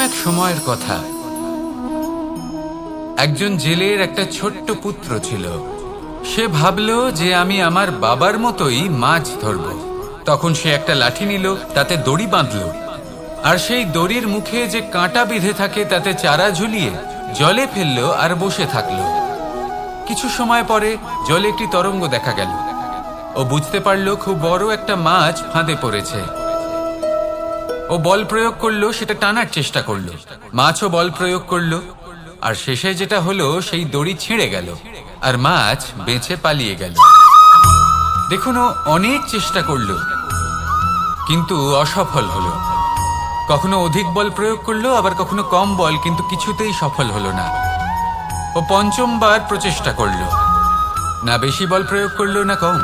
এক সময়ের কথা, একজন জেলের একটা ছোট্ট পুত্র ছিল। সে ভাবল যে আমি আমার বাবার মতোই মাছ ধরব। তখন সে একটা লাঠি নিল, তাতে দড়ি বাঁধল, আর সেই দড়ির মুখে যে কাঁটা বিঁধে থাকে তাতে চারা ঝুলিয়ে জলে ফেললো আর বসে থাকলো। কিছু সময় পরে জলে একটি তরঙ্গ দেখা গেল। ও বুঝতে পারলো খুব বড় একটা মাছ ফাঁদে পড়েছে। ও বল প্রয়োগ করলো, সেটা টানার চেষ্টা করলো। মাছও বল প্রয়োগ করলো, আর শেষে যেটা হলো সেই দড়ি ছিঁড়ে গেল আর মাছ বেঁচে পালিয়ে গেল। দেখুন, ও অনেক চেষ্টা করলো কিন্তু অসফল হলো। কখনো অধিক বল প্রয়োগ করলো, আবার কখনো কম বল, কিন্তু কিছুতেই সফল হলো না। ও পঞ্চমবার প্রচেষ্টা করলো, না বেশি বল প্রয়োগ করলো না কম,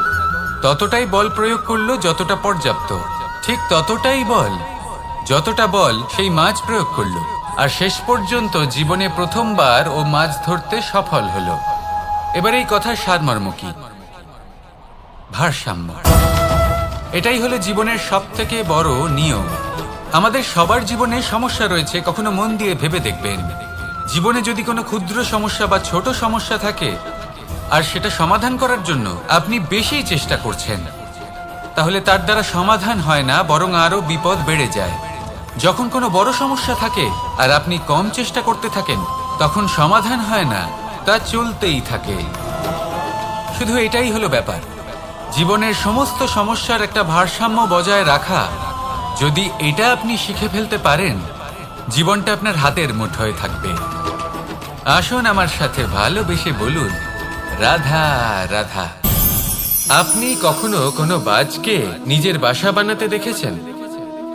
ততটাই বল প্রয়োগ করলো যতটা পর্যাপ্ত, ঠিক ততটাই বল যতটা বল সেই মাছ প্রয়োগ করলো। আর শেষ পর্যন্ত জীবনে প্রথমবার ও মাছ ধরতে সফল হলো। এবার এই কথার সারমর্ম কি? ভারসাম্য। এটাই হলো জীবনের সবথেকে বড় নিয়ম। আমাদের সবার জীবনে সমস্যা রয়েছে, কখনো মন দিয়ে ভেবে দেখবেন। জীবনে যদি কোনো ক্ষুদ্র সমস্যা বা ছোট সমস্যা থাকে আর সেটা সমাধান করার জন্য আপনি বেশি চেষ্টা করছেন, তাহলে তার দ্বারা সমাধান হয় না, বরং আরো বিপদ বেড়ে যায়। যখন কোনো বড় সমস্যা থাকে আর আপনি কম চেষ্টা করতে থাকেন, তখন সমাধান হয় না, তা চলতেই থাকে। শুধু এটাই হলো ব্যাপার। জীবনের সমস্ত সমস্যার একটা ভারসাম্য বজায় রাখা, যদি এটা আপনি শিখে ফেলতে পারেন, জীবনটা আপনার হাতের মুঠোয় থাকবে। আসুন আমার সাথে ভালোবেসে বলুন, রাধা রাধা। আপনি কখনো কোনো বাজকে নিজের বাসা বানাতে দেখেছেন?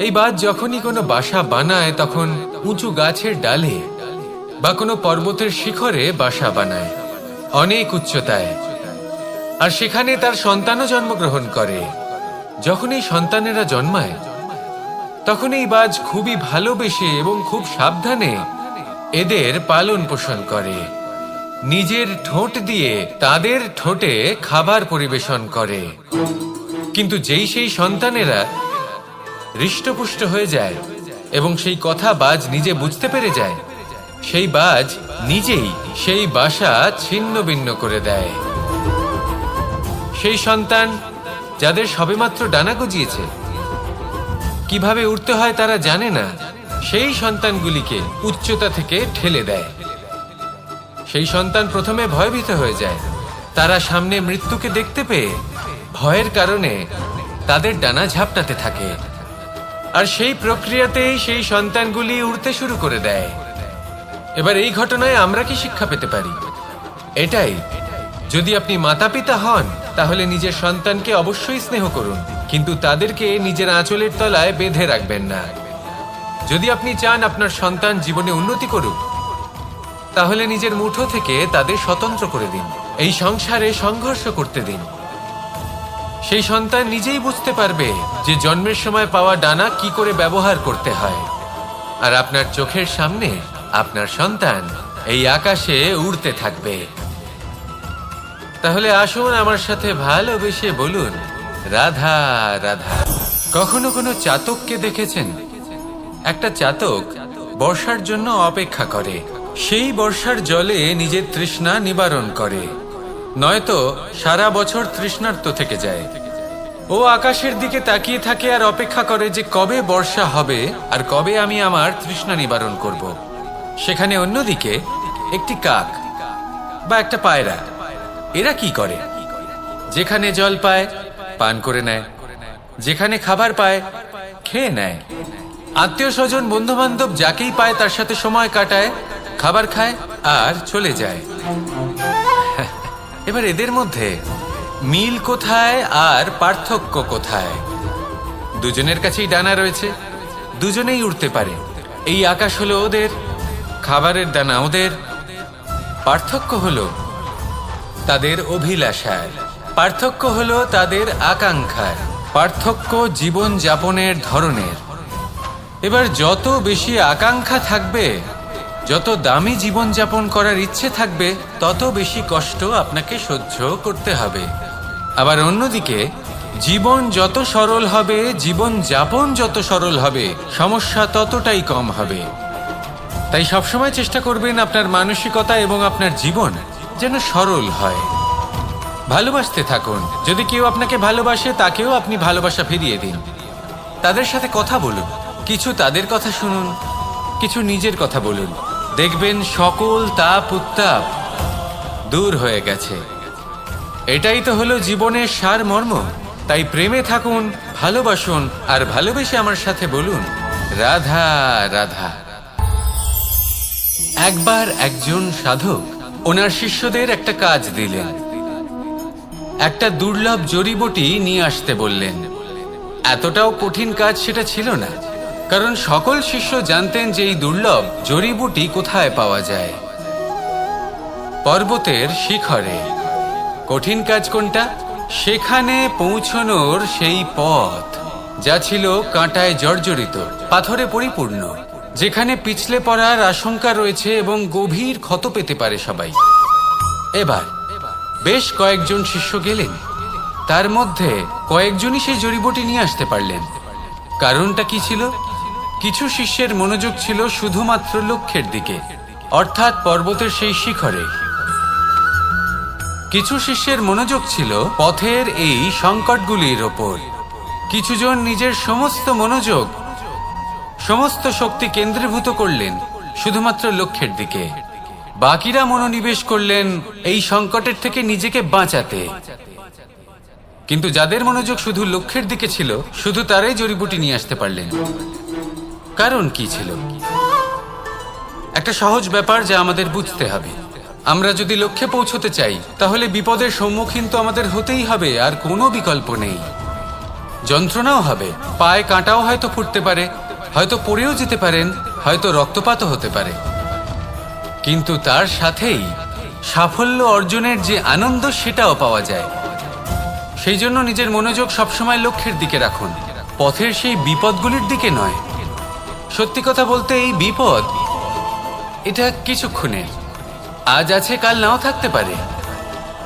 এই বাজ যখনই কোনো বাসা বানায় তখন উঁচু গাছের ডালে বা কোনো পর্বতের শিখরে বাসা বানায়, অনেক উচ্চতায়, আর সেখানে তার সন্তানও জন্মগ্রহণ করে। যখন এই সন্তানেরা জন্মায় তখন এই বাজ খুবই ভালোবেসে এবং খুব সাবধানে এদের পালন পোষণ করে। নিজের ঠোঁট দিয়ে তাদের ঠোঁটে খাবার পরিবেশন করে। কিন্তু যেই সেই সন্তানেরা হৃষ্টপুষ্ট হয়ে যায় এবং সেই কথা বাজ নিজে বুঝতে পেরে যায়, সেই বাজ নিজেই সেই বাসা ছিন্ন ভিন্ন করে দেয়। সেই সন্তান যাদের সবেমাত্র ডানা গজিয়েছে, কিভাবে উড়তে হয় তারা জানে না, সেই সন্তানগুলিকে উচ্চতা থেকে ঠেলে দেয়। সেই সন্তান প্রথমে ভয়ভীত হয়ে যায়। তারা সামনে মৃত্যুকে দেখতে পেয়ে ভয়ের কারণে তাদের ডানা ঝাপটাতে থাকে, আর সেই প্রক্রিয়াতেই সেই সন্তানগুলি উড়তে শুরু করে দেয়। এবার এই ঘটনায় আমরা কি শিক্ষা পেতে পারি? এটাই, যদি আপনি মাতা পিতা হন তাহলে নিজের সন্তানকে অবশ্যই স্নেহ করুন, কিন্তু তাদেরকে নিজের আঁচলের তলায় বেঁধে রাখবেন না। যদি আপনি চান আপনার সন্তান জীবনে উন্নতি করুক, তাহলে নিজের মুঠো থেকে তাদের স্বতন্ত্র করে দিন। এই সংসারে সংঘর্ষ করতে দিন। সেই সন্তান নিজেই বুঝতে পারবে যে জন্মের সময় পাওয়া ডানা কি করে ব্যবহার করতে হয়। আর আপনার চোখের সামনে আপনার সন্তান এই আকাশে উড়তে থাকবে। তাহলে আসুন আমার সাথে ভালোবেসে বলুন, রাধা রাধা। কখনো কোনো চাতককে দেখেছেন? একটা চাতক বর্ষার জন্য অপেক্ষা করে। সেই বর্ষার জলে নিজের তৃষ্ণা নিবারণ করে, নয়তো সারা বছর তৃষ্ণার্ত থেকে যায়। ও আকাশের দিকে তাকিয়ে থাকে আর অপেক্ষা করে যে কবে বর্ষা হবে আর কবে আমি আমার তৃষ্ণা নিবারণ করব। সেখানে অন্যদিকে একটি কাক বা একটা পায়রা, এরা কি করে? যেখানে জল পায় পান করে নেয়, যেখানে খাবার পায় খেয়ে নেয়, আত্মীয় স্বজন বন্ধু বান্ধব যাকেই পায় তার সাথে সময় কাটায়, খাবার খায় আর চলে যায়। এবার এদের মধ্যে মিল কোথায় আর পার্থক্য কোথায়? দুজনের কাছেই ডানা রয়েছে, দুজনেই উড়তে পারে। এই আকাশ হলো ওদের, খাবারের দানা ওদের। পার্থক্য হলো তাদের অভিলাষায়, পার্থক্য হলো তাদের আকাঙ্ক্ষায়, পার্থক্য জীবন যাপনের ধরনের। এবার যত বেশি আকাঙ্ক্ষা থাকবে, যত দামি জীবন যাপন করার ইচ্ছে থাকবে, তত বেশি কষ্ট আপনাকে সহ্য করতে হবে। আবার অন্যদিকে জীবন যত সরল হবে, জীবন যাপন যত সরল হবে, সমস্যা ততটাই কম হবে। তাই সবসময় চেষ্টা করবেন আপনার মানসিকতা এবং আপনার জীবন যেন সরল হয়। ভালোবাসতে থাকুন। যদি কেউ আপনাকে ভালোবাসে, তাকেও আপনি ভালোবাসা ফিরিয়ে দিন। তাদের সাথে কথা বলুন, কিছু তাদের কথা শুনুন, কিছু নিজের কথা বলুন। দেখবেন সকল তাপ উত্তাপ দূর হয়ে গেছে। এটাই তো হলো জীবনের সারমর্ম। তাই প্রেমে থাকুন, ভালোবাসুন, আর ভালোবেসে আমার সাথে বলুন রাধা রাধা। একবার একজন সাধক ওনার শিষ্যদের একটা কাজ দিলেন। একটা দুর্লভ জড়িবুটি নিয়ে আসতে বললেন। এতটাও কঠিন কাজ সেটা ছিল না, কারণ সকল শিষ্য জানতেন যে এই দুর্লভ জড়িবুটি কোথায় পাওয়া যায়। পর্বতের শিখরে। কঠিন কাজ কোনটা? সেখানে পৌঁছনোর সেই পথ, যা ছিল কাঁটায় জর্জরিত, পাথরে পরিপূর্ণ, যেখানে পিছলে পড়ার আশঙ্কা রয়েছে এবং গভীর ক্ষত পেতে পারে সবাই। এবার বেশ কয়েকজন শিষ্য গেলেন। তার মধ্যে কয়েকজনই সেই জড়িবুটি নিয়ে আসতে পারলেন। কারণটা কি ছিল? কিছু শিষ্যের মনোযোগ ছিল শুধুমাত্র লক্ষ্যের দিকে, অর্থাৎ পর্বতের সেই শিখরে। কিছু শিষ্যের মনোযোগ ছিল পথের এই সংকটগুলির ওপর। কিছুজন নিজের সমস্ত মনোযোগ, সমস্ত শক্তি কেন্দ্রীভূত করলেন শুধুমাত্র লক্ষ্যের দিকে। বাকিরা মনোনিবেশ করলেন এই সংকটের থেকে নিজেকে বাঁচাতে। কিন্তু যাদের মনোযোগ শুধু লক্ষ্যের দিকে ছিল, শুধু তারাই জড়িবুটি নিয়ে আসতে পারলেন। কারণ কি ছিল? একটা সহজ ব্যাপার যা আমাদের বুঝতে হবে। আমরা যদি লক্ষ্যে পৌঁছতে চাই, তাহলে বিপদের সম্মুখীন তো আমাদের হতেই হবে, আর কোনো বিকল্প নেই। যন্ত্রণাও হবে, পায়ে কাঁটাও হয়তো ফুটতে পারে, হয়তো পড়েও যেতে পারেন, হয়তো রক্তপাতও হতে পারে। কিন্তু তার সাথেই সাফল্য অর্জনের যে আনন্দ, সেটাও পাওয়া যায়। সেই জন্য নিজের মনোযোগ সবসময় লক্ষ্যের দিকে রাখুন, পথের সেই বিপদগুলির দিকে নয়। সত্যি কথা বলতে, এই বিপদ এটা কিছুক্ষণের, আজ আছে কাল নাও থাকতে পারে।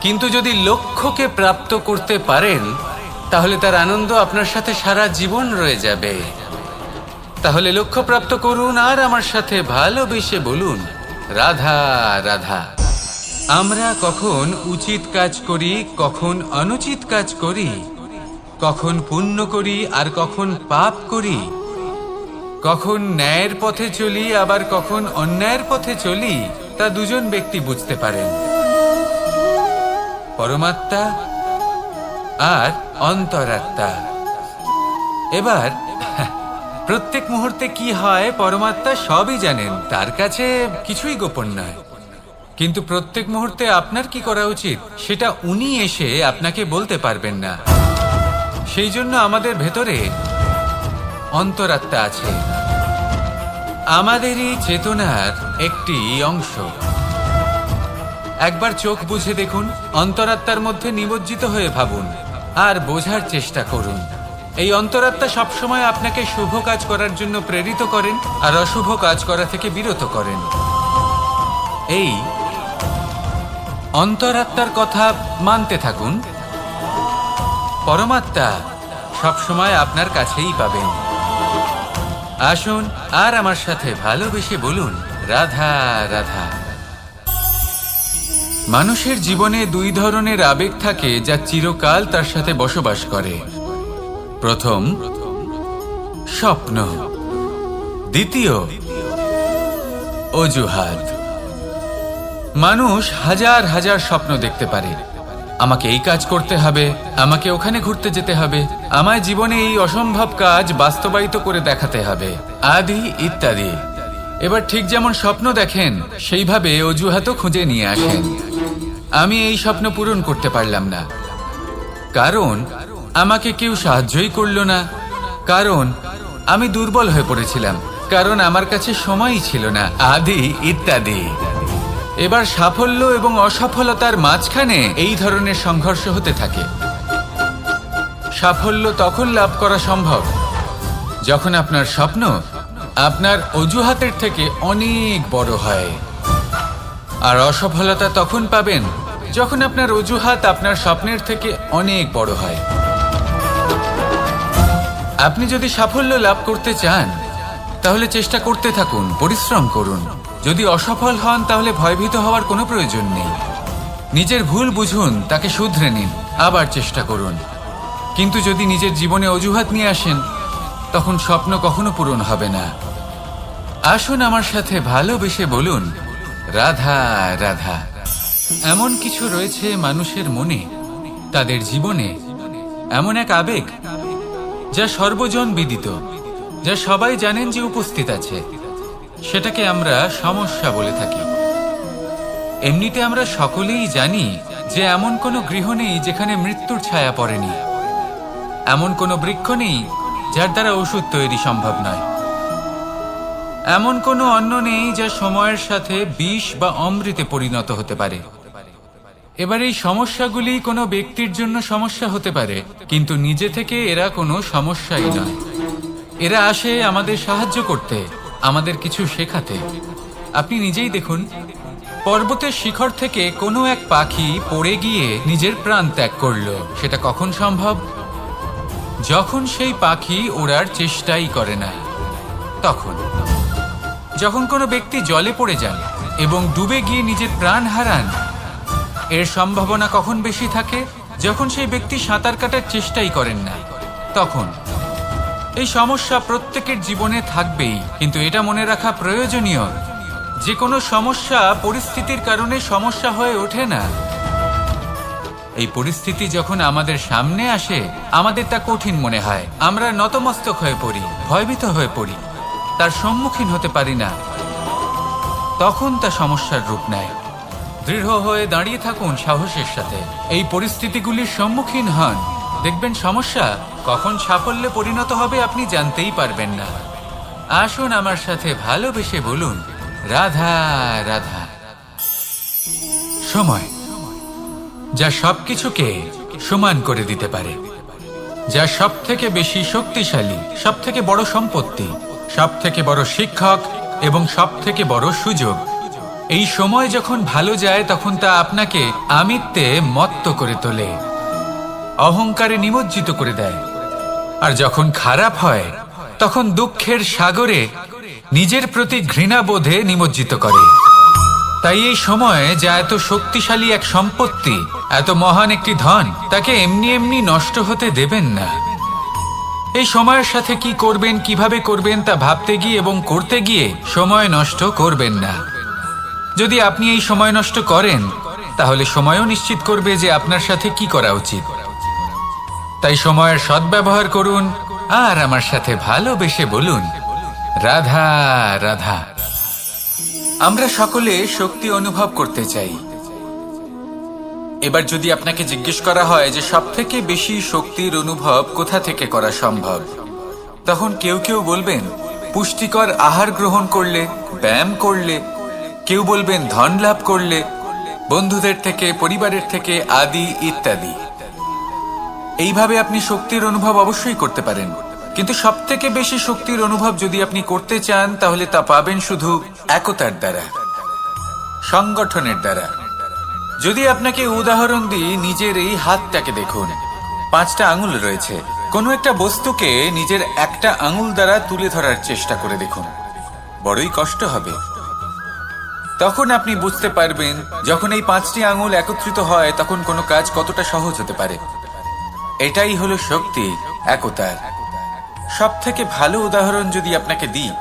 কিন্তু যদি লক্ষ্যকে প্রাপ্ত করতে পারেন, তাহলে তার আনন্দ আপনার সাথে সারা জীবন রয়ে যাবে। তাহলে লক্ষ্য প্রাপ্ত করুন আর আমার সাথে ভালোবেসে বলুন রাধা রাধা। আমরা কখন উচিত কাজ করি, কখন অনুচিত কাজ করি, কখন পুণ্য করি আর কখন পাপ করি, কখন ন্যায়ের পথে চলি আবার কখন অন্যায়ের পথে চলি, তা দুজন ব্যক্তি বুঝতে পারেন, পরমাত্মা আর অন্তরাত্মা। এবার প্রত্যেক মুহূর্তে কি হয় পরমাত্মা সবই জানেন, তার কাছে কিছুই গোপন নয়। কিন্তু প্রত্যেক মুহূর্তে আপনার কি করা উচিত, সেটা উনি এসে আপনাকে বলতে পারবেন না। সেই জন্য আমাদের ভেতরে অন্তরাত্মা আছে, আমাদেরই চেতনার একটি অংশ। একবার চোখ বুঝে দেখুন, অন্তরাত্মার মধ্যে নিমজ্জিত হয়ে ভাবুন আর বোঝার চেষ্টা করুন। এই অন্তরাত্মা সবসময় আপনাকে শুভ কাজ করার জন্য প্রেরিত করেন আর অশুভ কাজ করা থেকে বিরত করেন। এই অন্তরাত্মার কথা মানতে থাকুন, পরমাত্মা সবসময় আপনার কাছেই পাবেন। আসুন আর আমার সাথে ভালোবেসে বলুন রাধা রাধা। মানুষের জীবনে দুই ধরনের আবেগ থাকে যা চিরকাল তার সাথে বসবাস করে। প্রথম স্বপ্ন, দ্বিতীয় অজুহাত। মানুষ হাজার হাজার স্বপ্ন দেখতে পারে, আমাকে এই কাজ করতে হবে, আমাকে ওখানে ঘুরতে যেতে হবে, আমায় জীবনে এই অসম্ভব কাজ বাস্তবায়িত করে দেখাতে হবে, আদি ইত্যাদি। এবার ঠিক যেমন স্বপ্ন দেখেন, সেইভাবে অজুহাতও খুঁজে নিয়ে আসেন। আমি এই স্বপ্ন পূরণ করতে পারলাম না, কারণ আমাকে কেউ সাহায্যই করলো না, কারণ আমি দুর্বল হয়ে পড়েছিলাম, কারণ আমার কাছে সময়ই ছিল না, আদি ইত্যাদি। এবার সাফল্য এবং অসফলতার মাঝখানে এই ধরনের সংঘর্ষ হতে থাকে। সাফল্য তখন লাভ করা সম্ভব যখন আপনার স্বপ্ন আপনার অজুহাতের থেকে অনেক বড় হয়, আর অসফলতা তখন পাবেন যখন আপনার অজুহাত আপনার স্বপ্নের থেকে অনেক বড় হয়। আপনি যদি সাফল্য লাভ করতে চান, তাহলে চেষ্টা করতে থাকুন, পরিশ্রম করুন। যদি অসফল হন তাহলে ভয়ভীত হওয়ার কোনো প্রয়োজন নেই। নিজের ভুল বুঝুন, তাকে শুধরে নিন, আবার চেষ্টা করুন। কিন্তু যদি নিজের জীবনে অজুহাত নিয়ে আসেন, তখন স্বপ্ন কখনো পূরণ হবে না। আসুন আমার সাথে ভালোবেসে বলুন, রাধা রাধা। এমন কিছু রয়েছে মানুষের মনে, তাদের জীবনে এমন এক আবেগ যা সর্বজন বিদিত, যা সবাই জানেন যে উপস্থিত আছে। সেটাকে আমরা সমস্যা বলে থাকি। এমনিতে আমরা সকলেই জানি যে এমন কোনো গৃহ নেই যেখানে মৃত্যুর ছায়া পড়েনি, এমন কোনো বৃক্ষ নেই যার দ্বারা ওষুধ তৈরি সম্ভব নয়, এমন কোনো অন্ন নেই যা সময়ের সাথে বিষ বা অমৃতে পরিণত হতে পারে। এবার এই সমস্যাগুলি কোনো ব্যক্তির জন্য সমস্যা হতে পারে, কিন্তু নিজে থেকে এরা কোনো সমস্যাই নয়। এরা আসে আমাদের সাহায্য করতে, আমাদের কিছু শেখাতে। আপনি নিজেই দেখুন, পর্বতের শিখর থেকে কোনো এক পাখি পড়ে গিয়ে নিজের প্রাণ ত্যাগ করলো। সেটা কখন সম্ভব? যখন সেই পাখি ওড়ার চেষ্টাই করে না। তখন যখন কোনো ব্যক্তি জলে পড়ে যান এবং ডুবে গিয়ে নিজের প্রাণ হারান, এর সম্ভাবনা কখন বেশি থাকে? যখন সেই ব্যক্তি সাঁতার কাটার চেষ্টাই করেন না। তখন এই সমস্যা প্রত্যেকের জীবনে থাকবেই, কিন্তু এটা মনে রাখা প্রয়োজনীয় যে কোনো সমস্যা পরিস্থিতির কারণে সমস্যা হয়ে ওঠে না। এই পরিস্থিতি যখন আমাদের সামনে আসে, আমাদের তা কঠিন মনে হয়। আমরা নতমস্তক হয়ে পড়ি, ভয়ভীত হয়ে পড়ি, তার সম্মুখীন হতে পারি না। তখন তা সমস্যার রূপ নেয়। দৃঢ় হয়ে দাঁড়িয়ে থাকুন সাহসের সাথে, এই পরিস্থিতিগুলির সম্মুখীন হন। দেখবেন সমস্যা কখন সাফল্যে পরিণত হবে আপনি জানতেই পারবেন না। আসুন আমার সাথে ভালোবেসে বলুন, রাধা রাধা। সময় যা সবকিছুকে সমান করে দিতে পারে, যা সব থেকে বেশি শক্তিশালী, সব থেকে বড় সম্পত্তি, সব থেকে বড় শিক্ষক এবং সব থেকে বড় সুযোগ। এই সময় যখন ভালো যায় তখন তা আপনাকে আমিত্বে মত্ত করে তোলে, অহংকারে নিমজ্জিত করে দেয়। আর যখন খারাপ হয় তখন দুঃখের সাগরে নিজের প্রতি ঘৃণাবোধে নিমজ্জিত করে। তাই এই সময় যা এত শক্তিশালী এক সম্পত্তি, এত মহান একটি ধন, তাকে এমনি এমনি নষ্ট হতে দেবেন না। এই সময়ের সাথে কি করবেন, কিভাবে করবেন তা ভাবতে গিয়ে এবং করতে গিয়ে সময় নষ্ট করবেন না। যদি আপনি এই সময় নষ্ট করেন, তাহলে সময়ও নিশ্চিত করবে যে আপনার সাথে কি করা উচিত। তাই সময়ের সদ্ব্যবহার করুন আর আমার সাথে ভালোবেসে বলুন, রাধা রাধা। আমরা সকলে শক্তি অনুভব করতে চাই। এবার যদি আপনাকে জিজ্ঞেস করা হয় যে সবথেকে বেশি শক্তির অনুভব কোথা থেকে করা সম্ভব, তখন কেউ কেউ বলবেন পুষ্টিকর আহার গ্রহণ করলে, ব্যায়াম করলে, কেউ বলবেন ধন লাভ করলে, বন্ধুদের থেকে, পরিবারের থেকে, আদি ইত্যাদি। এইভাবে আপনি শক্তির অনুভব অবশ্যই করতে পারেন, কিন্তু সবথেকে বেশি শক্তির অনুভব যদি আপনি করতে চান তাহলে তা পাবেন শুধু একতার দ্বারা, সংগঠনের দ্বারা। যদি আপনাকে উদাহরণ দিই, নিজের এই হাতটাকে দেখুন, 5টা আঙুল রয়েছে। কোনো একটা বস্তুকে নিজের একটা আঙুল দ্বারা তুলে ধরার চেষ্টা করে দেখুন, বড়ই কষ্ট হবে। তখন আপনি বুঝতে পারবেন যখন এই 5টি আঙুল একত্রিত হয় তখন কোনো কাজ কতটা সহজ হতে পারে। এটাই হলো শক্তি, একতার। সব থেকে ভালো উদাহরণ যদি আপনাকে দিই,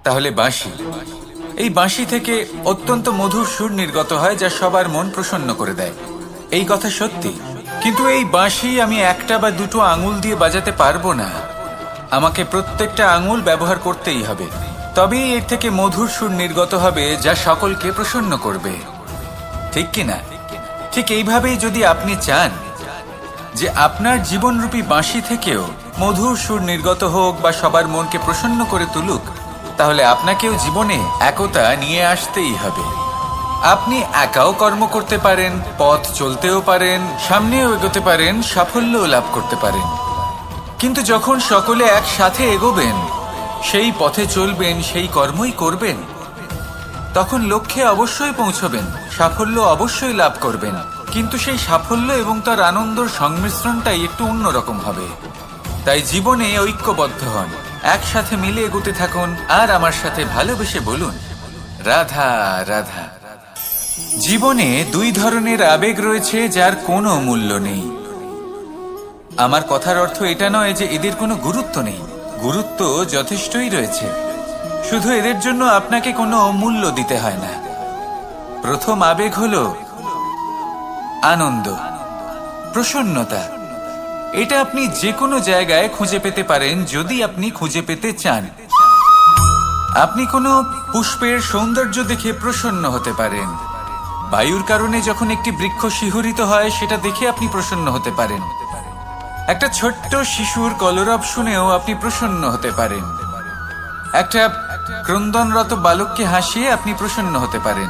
তাহলে বাঁশি। এই বাঁশি থেকে অত্যন্ত মধুর সুর নির্গত হয় যা সবার মন প্রসন্ন করে দেয়। এই কথা সত্যি, কিন্তু এই বাঁশি আমি একটা বা দুটো আঙুল দিয়ে বাজাতে পারবো না। আমাকে প্রত্যেকটা আঙুল ব্যবহার করতেই হবে, তবেই এর থেকে মধুর সুর নির্গত হবে যা সকলকে প্রসন্ন করবে, ঠিক কিনা? ঠিক এইভাবেই যদি আপনি চান যে আপনার জীবনরূপী বাঁশি থেকেও মধুর সুর নির্গত হোক বা সবার মনকে প্রসন্ন করে তুলুক, তাহলে আপনাকেও জীবনে একতা নিয়ে আসতেই হবে। আপনি একাও কর্ম করতে পারেন, পথ চলতেও পারেন, সামনেও এগোতে পারেন, সাফল্যও লাভ করতে পারেন। কিন্তু যখন সকলে একসাথে এগোবেন, সেই পথে চলবেন, সেই কর্মই করবেন, তখন লক্ষ্যে অবশ্যই পৌঁছবেন, সাফল্য অবশ্যই লাভ করবেন। কিন্তু সেই সাফল্য এবং তার আনন্দর সংমিশ্রণটাই একটু অন্যরকম হবে। তাই জীবনে ঐক্যবদ্ধ হন, একসাথে মিলে এগোতে থাকুন, আর আমার সাথে ভালোবেসে বলুন, রাধা রাধা। জীবনে দুই ধরনের আবেগ রয়েছে যার কোনো মূল্য নেই। আমার কথার অর্থ এটা নয় যে এদের কোনো গুরুত্ব নেই, গুরুত্ব যথেষ্টই রয়েছে, শুধু এদের জন্য আপনাকে কোনো মূল্য দিতে হয় না। প্রথম আবেগ হলো আনন্দ, প্রসন্নতা। এটা আপনি যে কোনো জায়গায় খুঁজে পেতে পারেন যদি আপনি খুঁজে পেতে চান। আপনি কোনো পুষ্পের সৌন্দর্য দেখে প্রসন্ন হতে পারেন। বায়ুর কারণে যখন একটি বৃক্ষ শিহরিত হয় সেটা দেখে আপনি প্রসন্ন হতে পারেন। একটা ছোট্ট শিশুর কলরব শুনেও আপনি প্রসন্ন হতে পারেন। একটা ক্রন্দনরত বালককে হাসিয়ে আপনি প্রসন্ন হতে পারেন।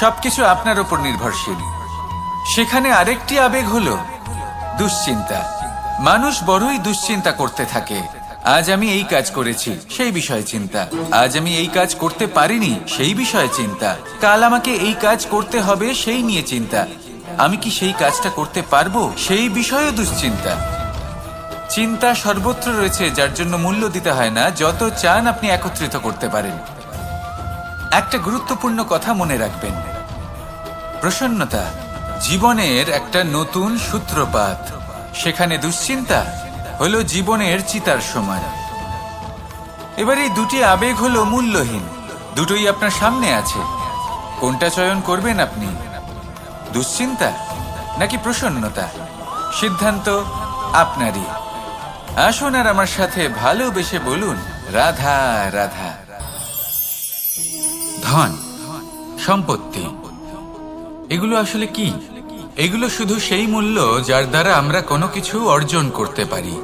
সবকিছু আপনার উপর নির্ভরশীল। সেখানে আরেকটি আবেগ হলো দুশ্চিন্তা। মানুষ বড়ই দুশ্চিন্তা করতে থাকে। আজ আমি এই কাজ করেছি, সেই বিষয়ে চিন্তা। আজ আমি এই কাজ করতে পারিনি, সেই বিষয়ে চিন্তা। কাল আমাকে এই কাজ করতে হবে, সেই নিয়ে চিন্তা। আমি কি সেই কাজটা করতে পারবো, সেই বিষয়ে দুশ্চিন্তা। চিন্তা সর্বত্র রয়েছে, যার জন্য মূল্য দিতে হয় না। যত চান আপনি একত্রিত করতে পারেন। একটা গুরুত্বপূর্ণ কথা মনে রাখবেন, প্রসন্নতা জীবনের একটা নতুন সূত্রপাত। সেখানে দুশ্চিন্তা হলো জীবনের চিতার সমান। এবার এই দুটি আবেগ হলো মূল্যহীন, দুটোই আপনার সামনে আছে। কোনটা চয়ন করবেন আপনি, দুশ্চিন্তা নাকি প্রসন্নতা? সিদ্ধান্ত আপনারই। আসুন আর আমার সাথে ভালোবেসে বলুন, রাধা রাধা। ধন, সম্পত্তি, এগুলো আসলে কি? এগুলো শুধু সেই মূল্য যার দ্বারা আমরা কোনো কিছু অর্জন করতে পারি।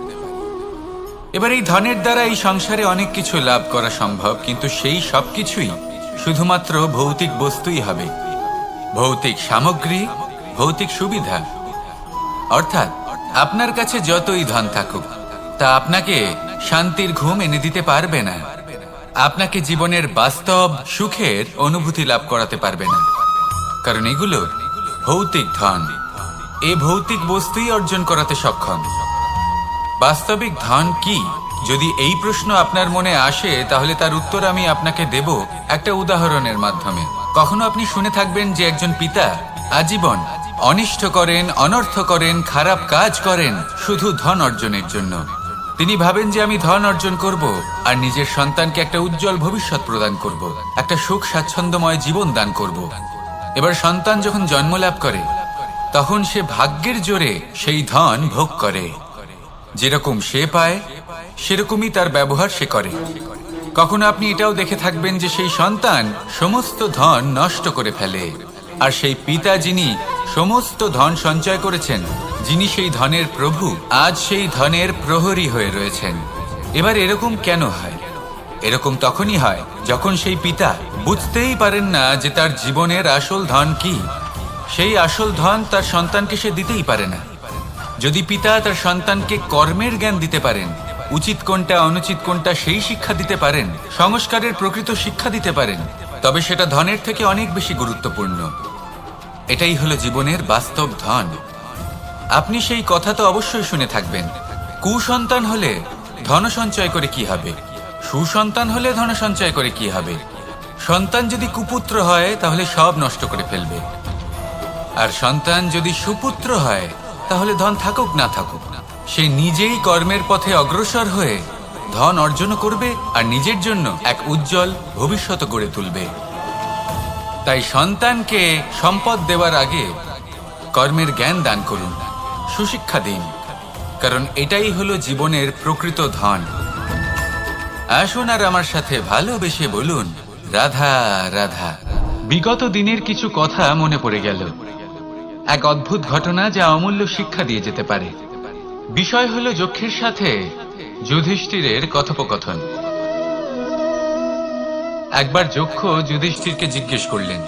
এবার এই ধনের দ্বারা এই সংসারে অনেক কিছু লাভ করা সম্ভব, কিন্তু সেই সব কিছুই শুধুমাত্র ভৌতিক বস্তুই হবে, ভৌতিক সামগ্রী, ভৌতিক সুবিধা। অর্থাৎ আপনার কাছে যতই ধন থাকুক, তা আপনাকে শান্তির ঘুম এনে দিতে পারবে না, আপনাকে জীবনের বাস্তব সুখের অনুভূতি লাভ করাতে পারবে না, কারণ এগুলো ভৌতিক ধন। এ ভৌতিক বস্তুই অর্জন করাতে সক্ষম। বাস্তবিক ধন কি? যদি এই প্রশ্ন আপনার মনে আসে, তাহলে তার উত্তর আমি আপনাকে দেব একটা উদাহরণের মাধ্যমে। কখনো আপনি শুনে থাকবেন যে একজন পিতা আজীবন অনিষ্ট করেন, অনর্থ করেন, খারাপ কাজ করেন শুধু ধন অর্জনের জন্য। তিনি ভাবেন যে আমি ধন অর্জন করব আর নিজের সন্তানকে একটা উজ্জ্বল ভবিষ্যৎ প্রদান করব, একটা সুখ স্বাচ্ছন্দ্যময় জীবন দান করব। এবার সন্তান যখন জন্ম লাভ করে, তখন সে ভাগ্যের জোরে সেই ধন ভোগ করে। যেরকম সে পায় সেরকমই তার ব্যবহার সে করে। কখনো আপনি এটাও দেখে থাকবেন যে সেই সন্তান সমস্ত ধন নষ্ট করে ফেলে, আর সেই পিতা যিনি সমস্ত ধন সঞ্চয় করেছেন, যিনি সেই ধনের প্রভু, আজ সেই ধনের প্রহরী হয়ে রয়েছেন। এবার এরকম কেন হয়? এরকম তখনই হয় যখন সেই পিতা বুঝতেই পারেন না যে তার জীবনের আসল ধন কি। সেই আসল ধন তার সন্তানকে সে দিতেই পারে না। যদি পিতা তার সন্তানকে কর্মের জ্ঞান দিতে পারেন, উচিত কোনটা অনুচিত কোনটা সেই শিক্ষা দিতে পারেন, সংস্কারের প্রকৃত শিক্ষা দিতে পারেন, তবে সেটা ধনের থেকে অনেক বেশি গুরুত্বপূর্ণ। এটাই হলো জীবনের বাস্তব ধন। আপনি সেই কথা তো অবশ্যই শুনে থাকবেন, কুসন্তান হলে ধন সঞ্চয় করে কি হবে, সুসন্তান হলে ধন সঞ্চয় করে কি হবে। সন্তান যদি কুপুত্র হয় তাহলে সব নষ্ট করে ফেলবে, আর সন্তান যদি সুপুত্র হয় তাহলে ধন থাকুক না থাকুক, সে নিজেই কর্মের পথে অগ্রসর হয়ে ধন অর্জন করবে আর নিজের জন্য এক উজ্জ্বল ভবিষ্যৎ গড়ে তুলবে। তাই সন্তানকে সম্পদ দেওয়ার আগে কর্মের জ্ঞান দান করুন, সুশিক্ষা দিন, কারণ এটাই হলো জীবনের প্রকৃত ধন। আসুন আর আমার সাথে ভালোবেসে বলুন, রাধা রাধা। বিগত দিনের কিছু কথা মনে পড়ে গেল, এক অদ্ভুত ঘটনা যা অমূল্য শিক্ষা দিয়ে যেতে পারে। বিষয় হলো যক্ষের সাথে যুধিষ্ঠিরের কথোপকথন। একবার যক্ষ যুধিষ্ঠিরকে জিজ্ঞেস করলেন,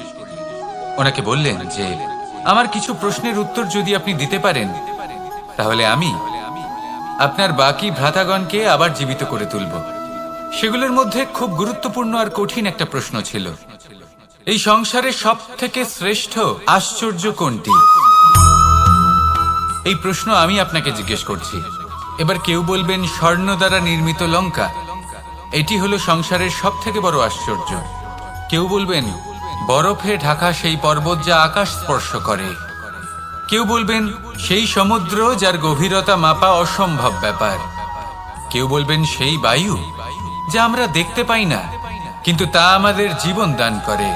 ওনাকে বললেন যে আমার কিছু প্রশ্নের উত্তর যদি আপনি দিতে পারেন, তাহলে আমি আপনার বাকি ভ্রাতাগণকে আবার জীবিত করে তুলব। সেগুলোর মধ্যে খুব গুরুত্বপূর্ণ আর কঠিন একটা প্রশ্ন ছিল, এই সংসারে সব থেকে শ্রেষ্ঠ আশ্চর্য কোনটি? এই প্রশ্ন আমি আপনাকে জিজ্ঞেস করছি। এবার কেউ বলবেন স্বর্ণ দ্বারা নির্মিত লঙ্কা, এটি হলো সংসারের সব থেকে বড় আশ্চর্য। কেউ বলবেন বরফে ঢাকা সেই পর্বত যা আকাশ স্পর্শ করে। কেউ বলবেন সেই সমুদ্র যার গভীরতা মাপা অসম্ভব ব্যাপার। কেউ বলবেন সেই বায়ু যা আমরা দেখতে পাই না, কিন্তু তা আমাদের জীবন দান করে।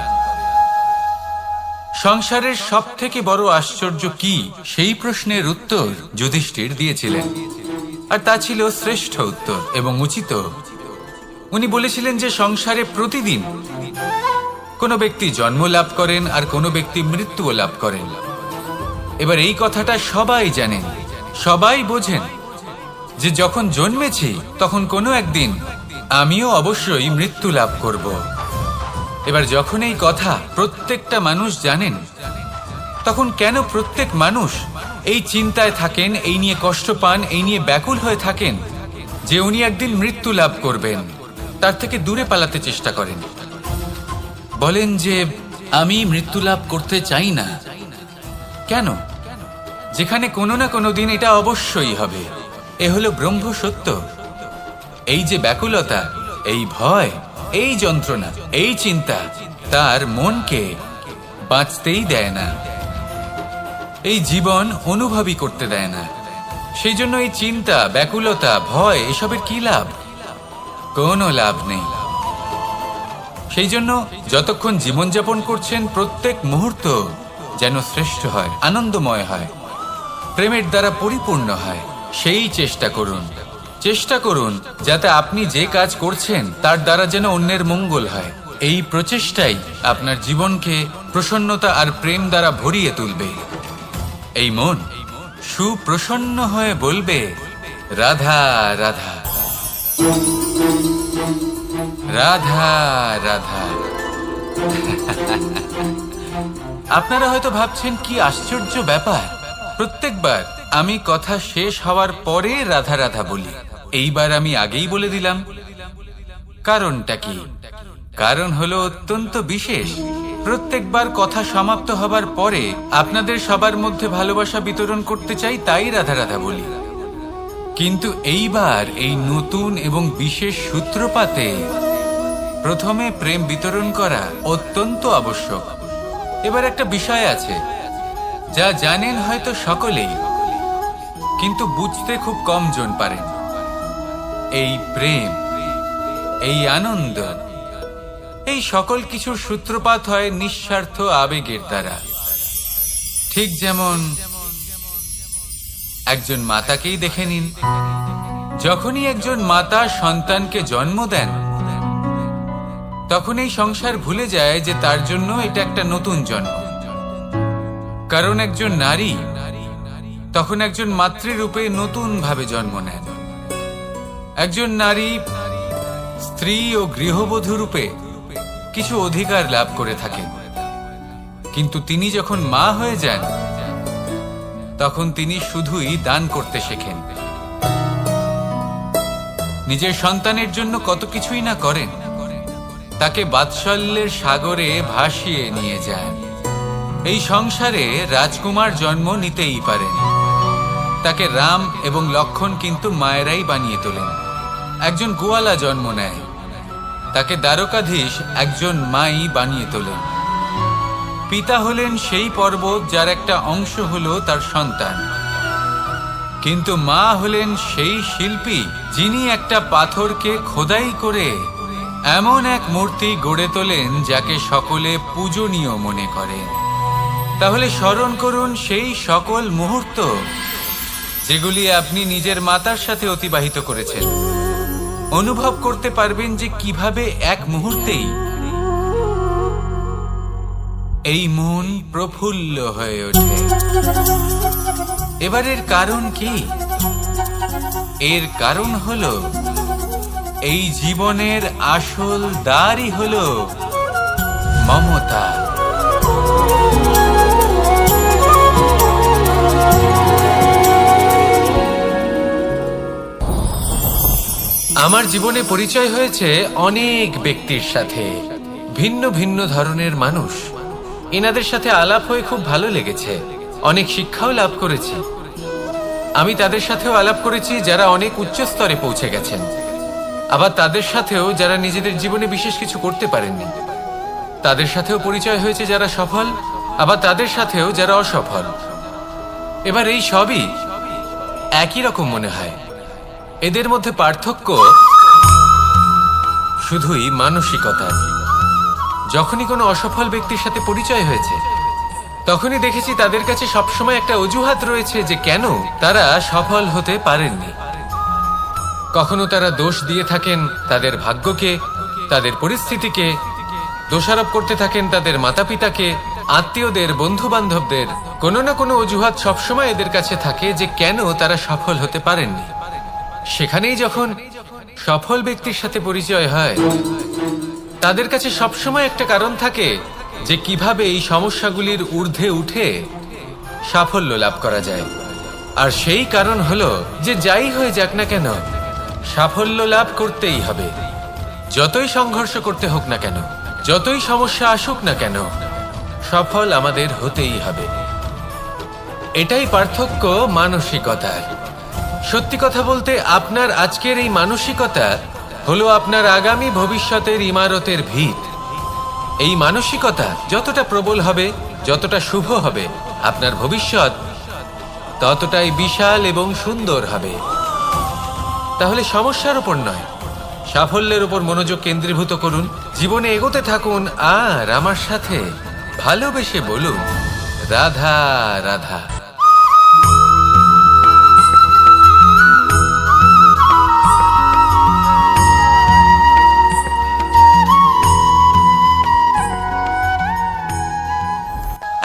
সংসারের সব থেকে বড় আশ্চর্য কি, সেই প্রশ্নের উত্তর যুধিষ্ঠির দিয়েছিলেন, আর তা ছিল শ্রেষ্ঠ উত্তর এবং উচিত। উনি বলেছিলেন যে সংসারে প্রতিদিন কোনো ব্যক্তি জন্ম লাভ করেন আর কোনো ব্যক্তি মৃত্যুও লাভ করেন। এবার এই কথাটা সবাই জানেন, সবাই বোঝেন যে যখন জন্মেছি তখন কোনো একদিন আমিও অবশ্যই মৃত্যু লাভ করব। এবার যখন এই কথা প্রত্যেকটা মানুষ জানেন, তখন কেন প্রত্যেক মানুষ এই চিন্তায় থাকেন, এই নিয়ে কষ্ট পান, এই নিয়ে ব্যাকুল হয়ে থাকেন যে উনি একদিন মৃত্যু লাভ করবেন, তার থেকে দূরে পালাতে চেষ্টা করেন। বলেন যে আমি মৃত্যু লাভ করতে চাই না। কেন? যেখানে কোনো না কোনো দিন এটা অবশ্যই হবে। এ হলো ব্রহ্ম সত্য। এই যে ব্যাকুলতা, এই ভয়, এই যন্ত্রণা, এই চিন্তা তার মনকে বাঁচতেই দেয় না, এই জীবন অনুভবই করতে দেয় না। সেই জন্য এই চিন্তা, ব্যাকুলতা, ভয় এসবের কি লাভ? কোনো লাভ নেই। সেই জন্য যতক্ষণ জীবনযাপন করছেন প্রত্যেক মুহূর্ত যেন শ্রেষ্ঠ হয়, আনন্দময় হয়, প্রেমের দ্বারা পরিপূর্ণ হয়, সেই চেষ্টা করুন। চেষ্টা করুন যাতে আপনি যে কাজ করছেন তার দ্বারা যেন অন্যের মঙ্গল হয়। এই প্রচেষ্টাই আপনার জীবনকে প্রসন্নতা আর প্রেম দ্বারা ভরিয়ে তুলবে। এই মন সুপ্রসন্ন হয়ে বলবে রাধা রাধা রাধা রাধা। আপনারা হয়তো ভাবছেন কি আশ্চর্য ব্যাপার, প্রত্যেকবার আমি কথা শেষ হওয়ার পরে রাধা রাধা বলি। এইবার আমি আগেই বলে দিলাম। কারণটা কি? কারণ হলো অত্যন্ত বিশেষ। প্রত্যেকবার কথা সমাপ্ত হবার পরে আপনাদের সবার মধ্যে ভালোবাসা বিতরণ করতে চাই, তাই রাধা রাধা বলি। কিন্তু এইবার এই নতুন এবং বিশেষ সূত্রপাতে প্রথমে প্রেম বিতরণ করা অত্যন্ত আবশ্যক। এবার একটা বিষয় আছে যা জানেন হয়তো সকলেই, কিন্তু বুঝতে খুব কম জন পারেন। এই প্রেম, এই আনন্দ, এই সকল কিছুর সূত্রপাত হয় নিঃস্বার্থ আবেগের দ্বারা। ঠিক যেমন একজন মাতাকেই দেখে নিন। যখনই একজন মাতা সন্তানকে জন্ম দেন, তখন এই সংসার ভুলে যায় যে তার জন্য এটা একটা নতুন জন্ম। কারণ একজন নারী তখন একজন মাতৃরূপে নতুন ভাবে জন্ম নেন। একজন নারী স্ত্রী ও গৃহবধূ রূপে কিছু অধিকার লাভ করে থাকেন, কিন্তু তিনি যখন মা হয়ে যান তখন তিনি শুধুই দান করতে শেখেন। নিজের সন্তানের জন্য কত কিছুই না করেন, তাকে বাৎসল্যের সাগরে ভাসিয়ে নিয়ে যান। এই সংসারে রাজকুমার জন্ম নিতেই পারেন, তাকে রাম এবং লক্ষণ কিন্তু মায়েরাই বানিয়ে তোলেন। একজন গোয়ালা জন্ম নেয়, তাকে দ্বারকাধীশ একজন মাই বানিয়ে তোলেন। পিতা হলেন সেই পর্বত যার একটা অংশ হলো তার সন্তান, কিন্তু মা হলেন সেই শিল্পী যিনি একটা পাথরকে খোদাই করে এমন এক মূর্তি গড়ে তোলেন যাকে সকলে পূজনীয় মনে করেন। তাহলে স্মরণ করুন সেই সকল মুহূর্ত যেগুলি আপনি নিজের মাতার সাথে অতিবাহিত করেছেন। অনুভব করতে পারবেন যে কিভাবে এক মুহূর্তেই এই মন প্রফুল্ল হয়ে ওঠে। এবারের কারণ কি? এর কারণ হলো এই জীবনের আসল দ্বারই হলো মমতা। আমার জীবনে পরিচয় হয়েছে অনেক ব্যক্তির সাথে, ভিন্ন ভিন্ন ধরনের মানুষ। এনাদের সাথে আলাপ হয়ে খুব ভালো লেগেছে, অনেক শিক্ষাও লাভ করেছি। আমি তাদের সাথেও আলাপ করেছি যারা অনেক উচ্চ স্তরে পৌঁছে গেছেন, আবার তাদের সাথেও যারা নিজেদের জীবনে বিশেষ কিছু করতে পারেননি। তাদের সাথেও পরিচয় হয়েছে যারা সফল, আবার তাদের সাথেও যারা অসফল। এবার এই সবই একই রকম মনে হয়। এদের মধ্যে পার্থক্য শুধুই মানসিকতা। যখনই কোনো অসফল ব্যক্তির সাথে পরিচয় হয়েছে, তখনই দেখেছি তাদের কাছে সবসময় একটা অজুহাত রয়েছে যে কেন তারা সফল হতে পারেননি। কখনো তারা দোষ দিয়ে থাকেন তাদের ভাগ্যকে, তাদের পরিস্থিতিকে, দোষারোপ করতে থাকেন তাদের মাতা পিতাকে, আত্মীয়দের, বন্ধু বান্ধবদের। কোনো না কোনো অজুহাত সবসময় এদের কাছে থাকে যে কেন তারা সফল হতে পারেননি। সেখানেই যখন সফল ব্যক্তির সাথে পরিচয় হয়, তাদের কাছে সবসময় একটা কারণ থাকে যে কিভাবে এই সমস্যাগুলির ঊর্ধ্বে উঠে সাফল্য লাভ করা যায়। আর সেই কারণ হলো যে যাই হয়ে যাক না কেন, সাফল্য লাভ করতেই হবে। যতই সংঘর্ষ করতে হোক না কেন, যতই সমস্যা আসুক না কেন, সফল আমাদের হতেই হবে। এটাই পার্থক্য মানসিকতার। সত্যি কথা বলতে, আপনার আজকের এই মানসিকতা হলো আপনার আগামী ভবিষ্যতের ইমারতের ভিত। এই মানসিকতা যতটা প্রবল হবে, যতটা শুভ হবে, আপনার ভবিষ্যৎ ততটাই বিশাল এবং সুন্দর হবে। তাহলে সমস্যার উপর নয়, সাফল্যের উপর মনোযোগ কেন্দ্রীভূত করুন, জীবনে এগোতে থাকুন, আর আমার সাথে ভালোবেসে বলুন, রাধা রাধা।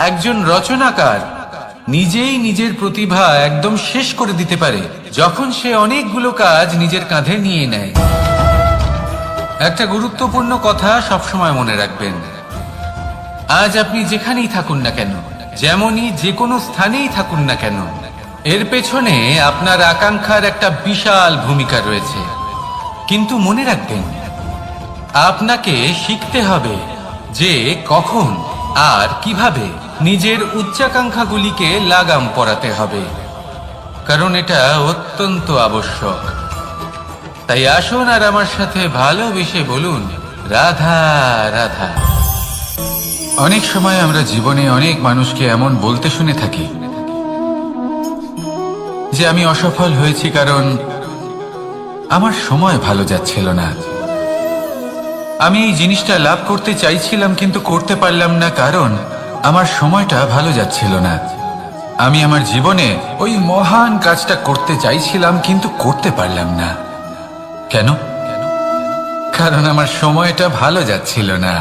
একজন রচনাকার নিজেই নিজের প্রতিভা একদম শেষ করে দিতে পারে যখন সে অনেকগুলো কাজ নিজের কাঁধে নিয়ে নেয়। একটা গুরুত্বপূর্ণ কথা সবসময় মনে রাখবেন, আজ আপনি যেখানেই থাকুন না কেন, যেমনই যে কোনো স্থানেই থাকুন না কেন, এর পেছনে আপনার আকাঙ্ক্ষার একটা বিশাল ভূমিকা রয়েছে। কিন্তু মনে রাখবেন, আপনাকে শিখতে হবে যে কখন আর কিভাবে নিজের উচ্চাকাঙ্ক্ষাগুলিকে লাগাম পরাতে হবে, কারণ এটা অত্যন্ত আবশ্যক। তাই আসুন আর আমার সাথে ভালোবেসে বলুন, রাধা রাধা। অনেক সময় আমরা জীবনে অনেক মানুষকে এমন বলতে শুনে থাকি যে আমি অসফল হয়েছি কারণ আমার সময় ভালো যাচ্ছিল না। আমি এই জিনিসটা লাভ করতে চাইছিলাম কিন্তু করতে পারলাম না কারণ আমার সময়টা ভালো যাচ্ছিল না। আমি আমার জীবনে ওই মহান কাজটা করতে চাইছিলাম কিন্তু করতে পারলাম না। কেন? কারণ আমার সময়টা ভালো যাচ্ছিল না।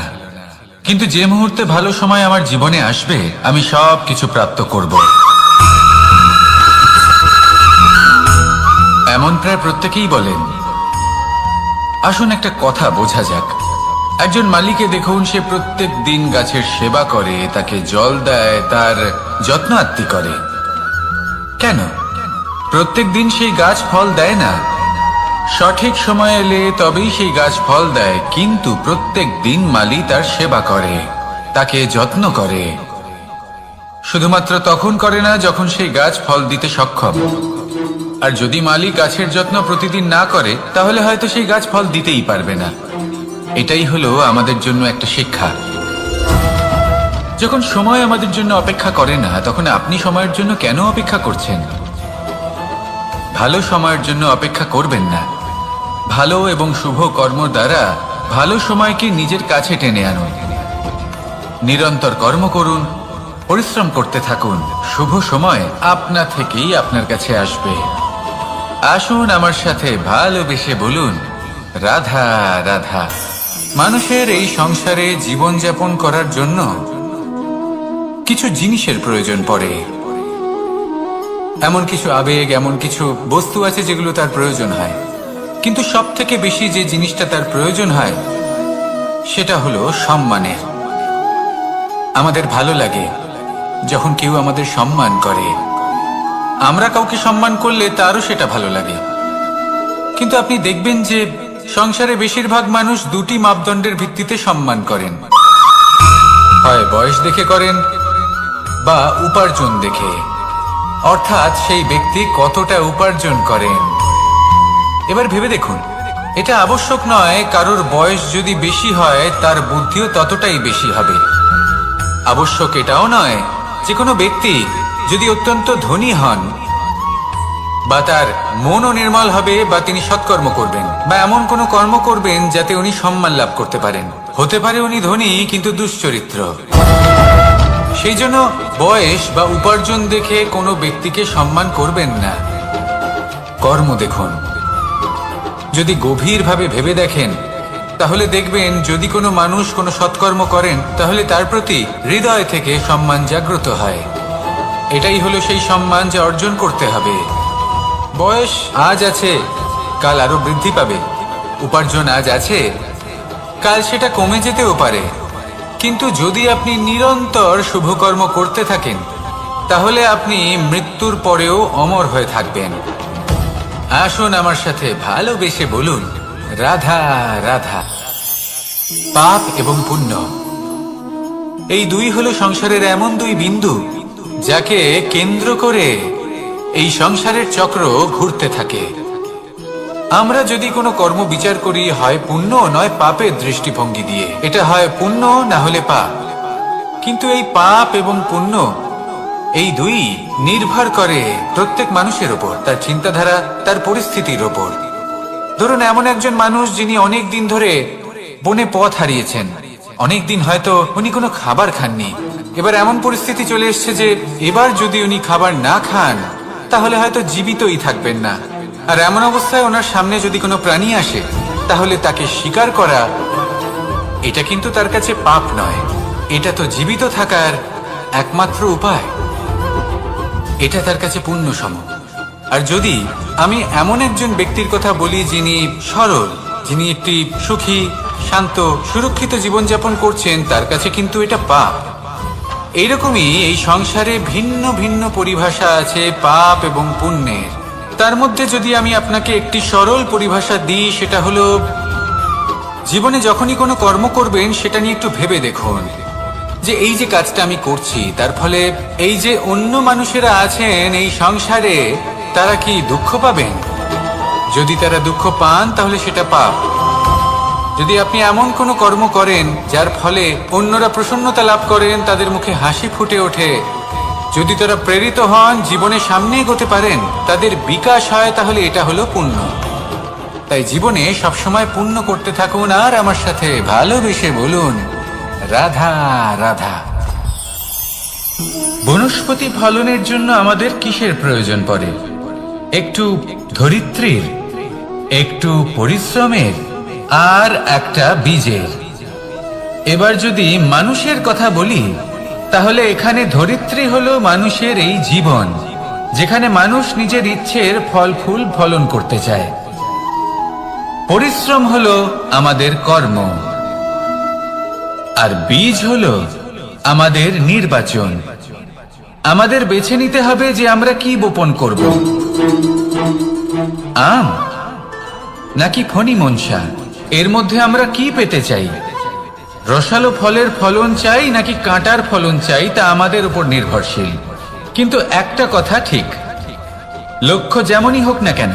কিন্তু যে মুহূর্তে ভালো সময় আমার জীবনে আসবে, আমি সব কিছু প্রাপ্ত করব। এমন প্রায় প্রত্যেকেই বলেন। আসুন একটা কথা বোঝা যাক। একজন মালিকে দেখুন, সে প্রত্যেক দিন গাছের সেবা করে, তাকে জল দেয়, তার যত্ন আত্তি করে। কেন? প্রত্যেক দিন সেই গাছ ফল দেয় না। সঠিক সময় এলে তবেই সেই গাছ ফল দেয়, কিন্তু প্রত্যেক দিন মালি তার সেবা করে, তাকে যত্ন করে। শুধুমাত্র তখন করে না যখন সেই গাছ ফল দিতে সক্ষম। আর যদি মালি গাছের যত্ন প্রতিদিন না করে, তাহলে হয়তো সেই গাছ ফল দিতেই পারবে না। এটাই হলো আমাদের জন্য একটা শিক্ষা। যখন সময় আমাদের জন্য অপেক্ষা করে না, তখন আপনি সময়ের জন্য কেন অপেক্ষা করছেন? ভালো সময়ের জন্য অপেক্ষা করবেন না। ভালো এবং শুভ কর্ম দ্বারা ভালো সময়কে নিজের কাছে টেনে আনুন। নিরন্তর কর্ম করুন, পরিশ্রম করতে থাকুন। শুভ সময় আপনা থেকেই আপনার কাছে আসবে। আসুন আমার সাথে ভালোবেসে বলুন, রাধা রাধা। মানুষের এই সংসারে জীবনযাপন করার জন্য কিছু জিনিসের প্রয়োজন পড়ে। এমন কিছু আবেগ, এমন কিছু বস্তু আছে যেগুলো তার প্রয়োজন হয়। কিন্তু সব থেকে বেশি যে জিনিসটা তার প্রয়োজন হয় সেটা হলো সম্মানের। আমাদের ভালো লাগে যখন কেউ আমাদের সম্মান করে। আমরা কাউকে সম্মান করলে তারও সেটা ভালো লাগে। কিন্তু আপনি দেখবেন যে সংসারে বেশিরভাগ মানুষ দুটি মাপদণ্ডের ভিত্তিতে সম্মান করেন, হয় বয়স দেখে করেন বা উপার্জন দেখে। অর্থাৎ সেই ব্যক্তি কতটা উপার্জন করেন। এবার ভেবে দেখুন, এটা আবশ্যক নয় কারোর বয়স যদি বেশি হয় তার বুদ্ধিও ততটাই বেশি হবে। আবশ্যক এটাও নয় যে কোনো ব্যক্তি যদি অত্যন্ত ধনী হন বা তার মনও নির্মল হবে বা তিনি সৎকর্ম করবেন বা এমন কোনো কর্ম করবেন যাতে উনি সম্মান লাভ করতে পারেন। হতে পারে উনি ধনী কিন্তু দুশ্চরিত্র। সেই জন্য বয়স বা উপার্জন দেখে কোনো ব্যক্তিকে সম্মান করবেন না, কর্ম দেখুন। যদি গভীরভাবে ভেবে দেখেন তাহলে দেখবেন যদি কোনো মানুষ কোনো সৎকর্ম করেন তাহলে তার প্রতি হৃদয় থেকে সম্মান জাগ্রত হয়। এটাই হলো সেই সম্মান যা অর্জন করতে হবে। বয়স আজ আছে, কাল আরো বৃদ্ধি পাবে। উপার্জন আজ আছে, কাল সেটা কমে যেতেও পারে। কিন্তু যদি আপনি নিরন্তর শুভকর্ম করতে থাকেন তাহলে আপনি মৃত্যুর পরেও অমর হয়ে থাকবেন। আসুন আমার সাথে ভালোবেসে বলুন, রাধা রাধা। পাপ এবং পুণ্য, এই দুই হলো সংসারের এমন দুই বিন্দু যাকে কেন্দ্র করে এই সংসারের চক্র ঘুরতে থাকে। আমরা যদি কোনো কর্ম বিচার করি হয় পুণ্য নয় পাপের দৃষ্টিভঙ্গি দিয়ে, এটা হয় পুণ্য না হলে পাপ। কিন্তু এই পাপ এবং পুণ্য এই দুই নির্ভর করে প্রত্যেক মানুষের ওপর, তার চিন্তাধারা, তার পরিস্থিতির ওপর। ধরুন এমন একজন মানুষ যিনি অনেক দিন ধরে বনে পথ হারিয়েছেন, অনেক দিন হয়তো উনি কোনো খাবার খাননি। এবার এমন পরিস্থিতি চলে এসছে যে এবার যদি উনি খাবার না খান তাহলে হয়তো জীবিতই থাকবেন না। আর এমন অবস্থায় ওনার সামনে যদি কোনো প্রাণী আসে তাহলে তাকে শিকার করা এটা কিন্তু তার কাছে পাপ নয়, এটা তো জীবিত থাকার একমাত্র উপায়। এটা তার কাছে পুণ্য সম। আর যদি আমি এমন একজন ব্যক্তির কথা বলি যিনি সরল, যিনি একটি সুখী, শান্ত, সুরক্ষিত জীবনযাপন করছেন, তার কাছে কিন্তু এটা পাপ। এইরকমই এই সংসারে ভিন্ন ভিন্ন পরিভাষা আছে পাপ এবং পুণ্যের। তার মধ্যে যদি আমি আপনাকে একটি সরল পরিভাষা দিই, সেটা হলো জীবনে যখনই কোনো কর্ম করবেন সেটা নিয়ে একটু ভেবে দেখুন যে এই যে কাজটা আমি করছি তার ফলে এই যে অন্য মানুষেরা আছেন এই সংসারে তারা কি দুঃখ পাবেন? যদি তারা দুঃখ পান তাহলে সেটা পাপ। যদি আপনি এমন কোনো কর্ম করেন যার ফলে অন্যরা প্রসন্নতা লাভ করেন, তাদের মুখে হাসি ফুটে ওঠে, যদি তারা প্রেরিত হন, জীবনে সামনে এগোতে পারেন, তাদের বিকাশ হয়, তাহলে এটা হলো পুণ্য। তাই জীবনে সবসময় পুণ্য করতে থাকুন আর আমার সাথে ভালোবেসে বলুন, রাধা রাধা। বনস্পতি ফলনের জন্য আমাদের কিসের প্রয়োজন পড়ে? একটু ধরিত্রীর, একটু পরিশ্রমের আর একটা বীজের। এবার যদি মানুষের কথা বলি তাহলে এখানে ধরিত্রী হলো মানুষের এই জীবন, যেখানে মানুষ নিজের ইচ্ছের ফল ফুল ফলন করতে চায়। পরিশ্রম হলো আমাদের কর্ম, আর বীজ হলো আমাদের নির্বাচন। আমাদের বেছে নিতে হবে যে আমরা কি বপন করব, আম নাকি ফণি মনসা। এর মধ্যে আমরা কি পেতে চাই? রসালো ফলের ফলন চাই নাকি কাঁটার ফলন চাই, তা আমাদের উপর নির্ভরশীল। কিন্তু একটা কথা ঠিক, লক্ষ্য যেমনই হোক না কেন,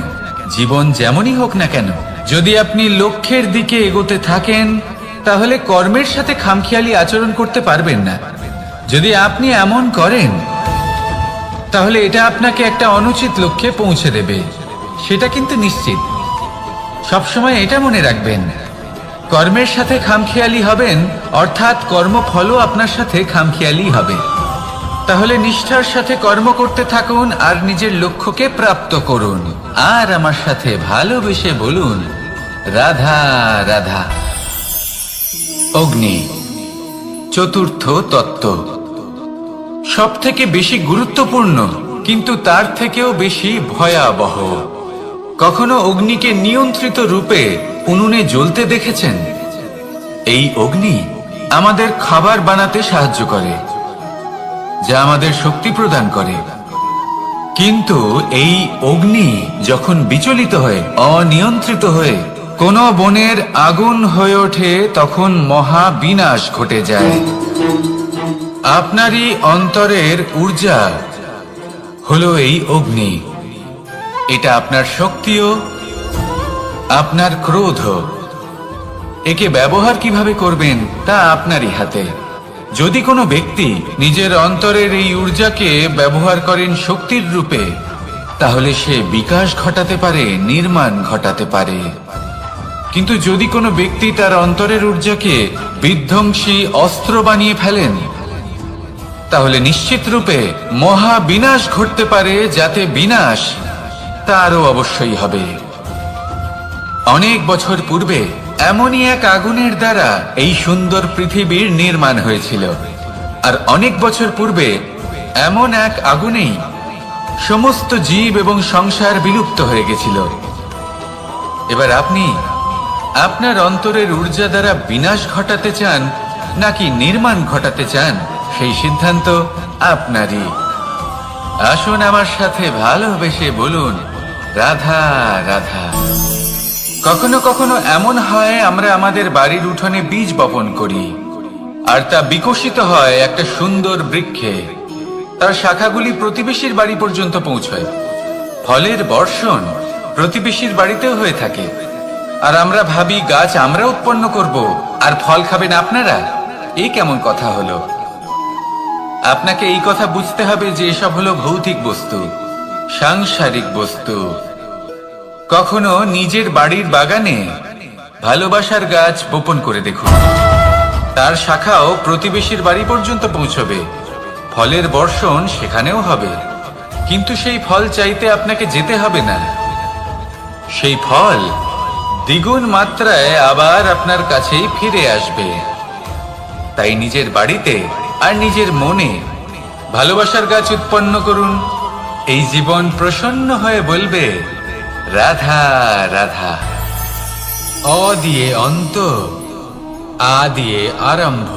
জীবন যেমনই হোক না কেন, যদি আপনি লক্ষ্যের দিকে এগোতে থাকেন তাহলে কর্মের সাথে খামখেয়ালি আচরণ করতে পারবেন না। যদি আপনি এমন করেন তাহলে এটা আপনাকে একটা অনুচিত লক্ষ্যে পৌঁছে দেবে, সেটা কিন্তু নিশ্চিত। সবসময় এটা মনে রাখবেন, কর্মের সাথে খামখেয়ালি হবেন অর্থাৎ কর্মফলও আপনার সাথে খামখেয়ালি হবে। তাহলে নিষ্ঠার সাথে কর্ম করতে থাকুন আর নিজের লক্ষ্যকে প্রাপ্ত করুন। আর আমার সাথে ভালোবেসে বলুন, রাধা রাধা। অগ্নি, চতুর্থ তত্ত্ব, সব থেকে বেশি গুরুত্বপূর্ণ কিন্তু তার থেকেও বেশি ভয়াবহ। কখনো অগ্নিকে নিয়ন্ত্রিত রূপে উনুনে জ্বলতে দেখেছেন? এই অগ্নি আমাদের খাবার বানাতে সাহায্য করে, যা আমাদের শক্তি প্রদান করে। কিন্তু এই অগ্নি যখন বিচলিত হয়ে, অনিয়ন্ত্রিত হয়ে কোনো বনের আগুন হয়ে ওঠে, তখন মহা বিনাশ ঘটে যায়। আপনারই অন্তরের ঊর্জা হলো এই অগ্নি। এটা আপনার শক্তিও, আপনার ক্রোধও। একে ব্যবহার কিভাবে করবেন তা আপনারই হাতে। যদি কোনো ব্যক্তি নিজের অন্তরের এই ঊর্জাকে ব্যবহার করেন শক্তির রূপে, তাহলে সে বিকাশ ঘটাতে পারে, নির্মাণ ঘটাতে পারে। কিন্তু যদি কোনো ব্যক্তি তার অন্তরের ঊর্জাকে বিধ্বংসী অস্ত্র বানিয়ে ফেলেন, তাহলে নিশ্চিত রূপে মহা বিনাশ ঘটতে পারে, যাতে বিনাশ তারও অবশ্যই হবে। অনেক বছর পূর্বে এমনই এক আগুনের দ্বারা এই সুন্দর পৃথিবীর নির্মাণ হয়েছিল। আর অনেক বছর পূর্বে এমন এক আগুনেই সমস্ত জীব এবং সংসার বিলুপ্ত হয়ে গেছিল। এবার আপনি আপনার অন্তরের ঊর্জা দ্বারা বিনাশ ঘটাতে চান নাকি নির্মাণ ঘটাতে চান, সেই সিদ্ধান্ত আপনারই। আসুন আমার সাথে ভালোবেসে বলুন, রাধা রাধা। কখনো কখনো এমন হয়, আমরা আমাদের বাড়ির উঠোনে বীজ বপন করি, আর তা বিকশিত হয় একটা সুন্দর বৃক্ষে। তার শাখাগুলি প্রতিবেশীর বাড়ি পর্যন্ত পৌঁছয়। ফলের বর্ষণ প্রতিবেশীর বাড়িতেও হয়ে থাকে। আর আমরা ভাবি গাছ আমরা উৎপন্ন করব, আর ফল খাবেন আপনারা। এই কেমন কথা হলো? আপনাকে এই কথা বুঝতে হবে যে এসব হলো ভৌতিক বস্তু, সাংসারিক বস্তু। কখনো নিজের বাড়ির বাগানে ভালোবাসার গাছ বপন করে দেখুন। তার শাখাও প্রতিবেশীর বাড়ি পর্যন্ত পৌঁছবে, ফলের বর্ষণ সেখানেও হবে। কিন্তু সেই ফল চাইতে আপনাকে যেতে হবে না, সেই ফল দ্বিগুণ মাত্রায় আবার আপনার কাছেই ফিরে আসবে। তাই নিজের বাড়িতে আর নিজের মনে ভালোবাসার গাছ উৎপন্ন করুন। এই জীবন প্রসন্ন হয়ে বলবে, রাধা রাধা। অ দিয়ে অন্ত, আ দিয়ে আরম্ভ।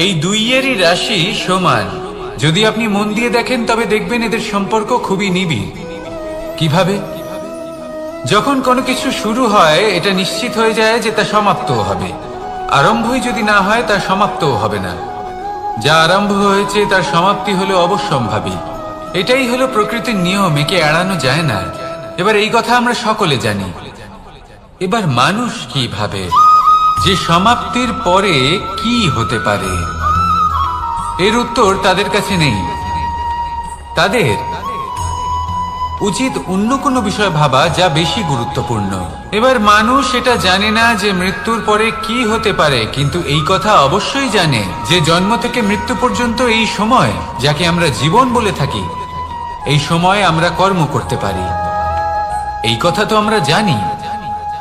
এই দুইয়েরই রাশি সমান। যদি আপনি মন দিয়ে দেখেন তবে দেখবেন এদের সম্পর্ক খুবই নিবিড়। কিভাবে? যখন কোনো কিছু শুরু হয়, এটা নিশ্চিত হয়ে যায় যে তা সমাপ্তও হবে। আরম্ভই যদি না হয়, তার সমাপ্তও হবে না। যা আরম্ভ হয়েছে তার সমাপ্তি হলো অবশ্যম্ভাবী। এটাই হলো প্রকৃতির নিয়ম, একে এড়ানো যায় না। এবার এই কথা আমরা সকলে জানি। এবার মানুষ কি ভাবে যে সমাপ্তির পরে কি হতে পারে, এর উত্তর তাদের কাছে নেই। তাদের উচিত অন্য কোনো বিষয় ভাবা যা বেশি গুরুত্বপূর্ণ। এবার মানুষ এটা জানে না যে মৃত্যুর পরে কি হতে পারে, কিন্তু এই কথা অবশ্যই জানে যে জন্ম থেকে মৃত্যু পর্যন্ত এই সময়, যাকে আমরা জীবন বলে থাকি, এই সময় আমরা কর্ম করতে পারি। এই কথা তো আমরা জানি।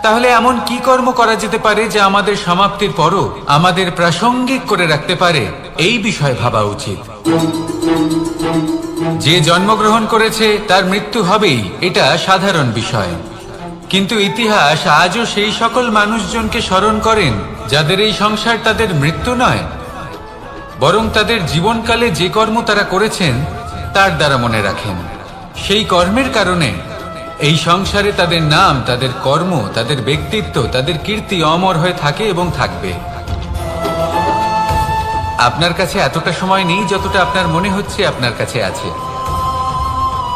তাহলে এমন কি কর্ম করা যেতে পারে যা আমাদের সমাপ্তির পরও আমাদের প্রাসঙ্গিক করে রাখতে পারে, এই বিষয়ে ভাবা উচিত। যে জন্মগ্রহণ করেছে তার মৃত্যু হবেই, এটা সাধারণ বিষয়। কিন্তু ইতিহাস আজও সেই সকল মানুষজনকে স্মরণ করেন যাদের এই সংসার তাদের মৃত্যু নয়, বরং তাদের জীবনকালে যে কর্ম তারা করেছেন তার দ্বারা মনে রাখেন। সেই কর্মের কারণে এই সংসারে তাদের নাম, তাদের কর্ম, তাদের ব্যক্তিত্ব, তাদের কীর্তি অমর হয়ে থাকে এবং থাকবে। আপনার কাছে এতটা সময় নেই যতটা আপনার মনে হচ্ছে আপনার কাছে আছে।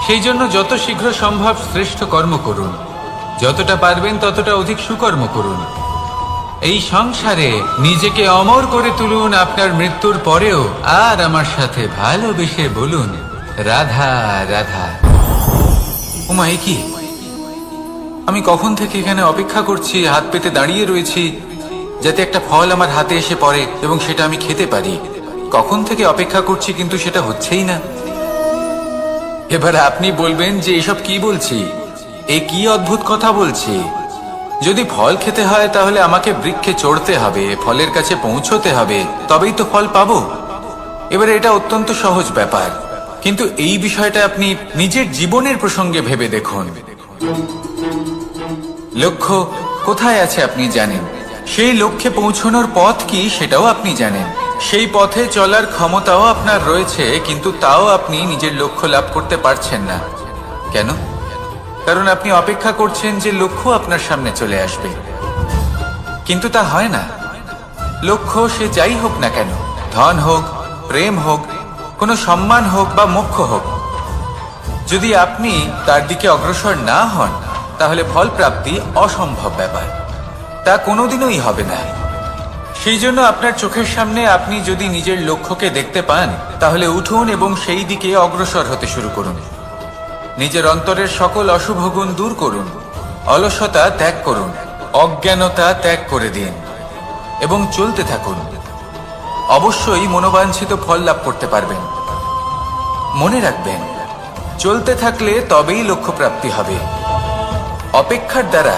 সেই জন্য যত শীঘ্র সম্ভব শ্রেষ্ঠ কর্ম করুন, যতটা পারবেন ততটা অধিক সুকর্ম করুন। এই সংসারে নিজেকে অমর করে তুলুন আপনার মৃত্যুর পরেও। আর আমার সাথে ভালোবেসে বলুন, রাধা রাধা। উমা, এ কি? আমি কখন থেকে এখানে অপেক্ষা করছি, হাত পেতে দাঁড়িয়ে রয়েছি যাতে একটা ফল আমার হাতে এসে পড়ে এবং সেটা আমি খেতে পারি। কখন থেকে অপেক্ষা করছি, কিন্তু সেটা হচ্ছেই না। এবার আপনি বলবেন যে এসব কি বলছি, এ কি অদ্ভুত কথা বলছি। যদি ফল খেতে হয় তাহলে আমাকে বৃক্ষে চড়তে হবে, ফলের কাছে পৌঁছতে হবে, তবেই তো ফল পাবো। এবার এটা অত্যন্ত সহজ ব্যাপার, কিন্তু এই বিষয়টা আপনি নিজের জীবনের প্রসঙ্গে ভেবে দেখুন। লক্ষ্য কোথায় আছে আপনি জানেন, সেই লক্ষ্যে পৌঁছানোর পথ কি সেটাও আপনি জানেন, সেই পথে চলার ক্ষমতাও আপনার রয়েছে, কিন্তু তাও আপনি নিজের লক্ষ্য লাভ করতে পারছেন না। কেন? কারণ আপনি অপেক্ষা করছেন যে লক্ষ্য আপনার সামনে চলে আসবে, কিন্তু তা হয় না। লক্ষ্য সে যাই হোক না কেন, ধন হোক, প্রেম হোক, কোনো সম্মান হোক বা মোক্ষ হোক, যদি আপনি তার দিকে অগ্রসর না হন তাহলে ফল প্রাপ্তি অসম্ভব ব্যাপার, তা কোনোদিনই হবে না। সেই জন্য আপনার চোখের সামনে আপনি যদি নিজের লক্ষ্যকে দেখতে পান তাহলে উঠুন এবং সেই দিকে অগ্রসর হতে শুরু করুন। নিজের অন্তরের সকল অশুভ গুণ দূর করুন, অলসতা ত্যাগ করুন, অজ্ঞানতা ত্যাগ করে দিন এবং চলতে থাকুন। অবশ্যই মনোবাঞ্ছিত ফল লাভ করতে পারবেন। মনে রাখবেন, চলতে থাকলে তবেই লক্ষ্য প্রাপ্তি হবে। অপেক্ষার দ্বারা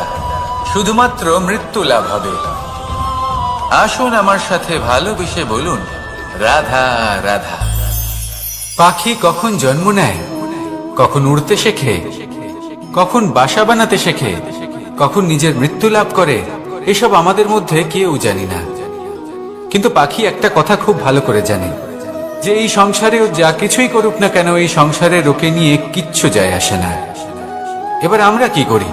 শুধুমাত্র মৃত্যু লাভ হবে। আসুন আমার সাথে ভালোবেসে বলুন, রাধা রাধা। পাখি কখন জন্ম নেয়, কখন উড়তে শেখে, কখন বাসা বানাতে শেখে, কখন নিজের মৃত্যু লাভ করে, এসব আমাদের মধ্যে কেউ জানি না। কিন্তু পাখি একটা কথা খুব ভালো করে জানে, যে এই সংসারে ও যা কিছুই করুক না কেন, এই সংসারে ওকে নিয়ে কিচ্ছু যায় আসে না। এবার আমরা কি করি?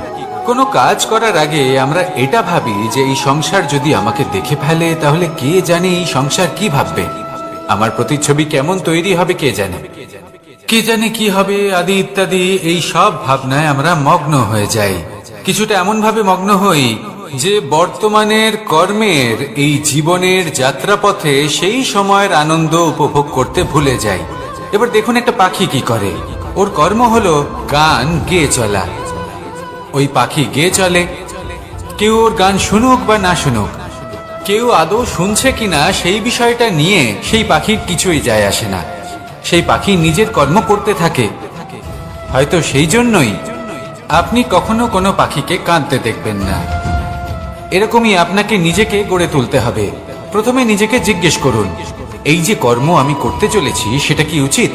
কোনো কাজ করার আগে আমরা এটা ভাবি যে এই সংসার যদি আমাকে দেখে ফেলে তাহলে কে জানে এই সংসার কি ভাববে, আমার প্রতিচ্ছবি কেমন তৈরি হবে কে জানে, কে জানে কি হবে আদি ইত্যাদি। এই সব ভাবনায় আমরা মগ্ন হয়ে যাই। কিছুটা এমন ভাবে মগ্ন হই যে বর্তমানের কর্মের এই জীবনের যাত্রাপথে সেই সময়ের আনন্দ উপভোগ করতে ভুলে যাই। এবার দেখুন একটা পাখি কি করে, ওর কর্ম হলো গান গেয়ে চলা। ওই পাখি গেয়ে চলে, কেউ ওর গান শুনুক বা না শুনুক, কেউ আদৌ শুনছে কিনা সেই বিষয়টা নিয়ে সেই পাখির কিছুই যায় আসে না। সেই পাখি নিজের কর্ম করতে থাকে। হয়তো সেই জন্যই আপনি কখনো কোনো পাখিকে কাঁদতে দেখবেন না। এরকমই আপনাকে নিজেকে গড়ে তুলতে হবে। প্রথমে নিজেকে জিজ্ঞেস করুন, এই যে কর্ম আমি করতে চলেছি সেটা কি উচিত?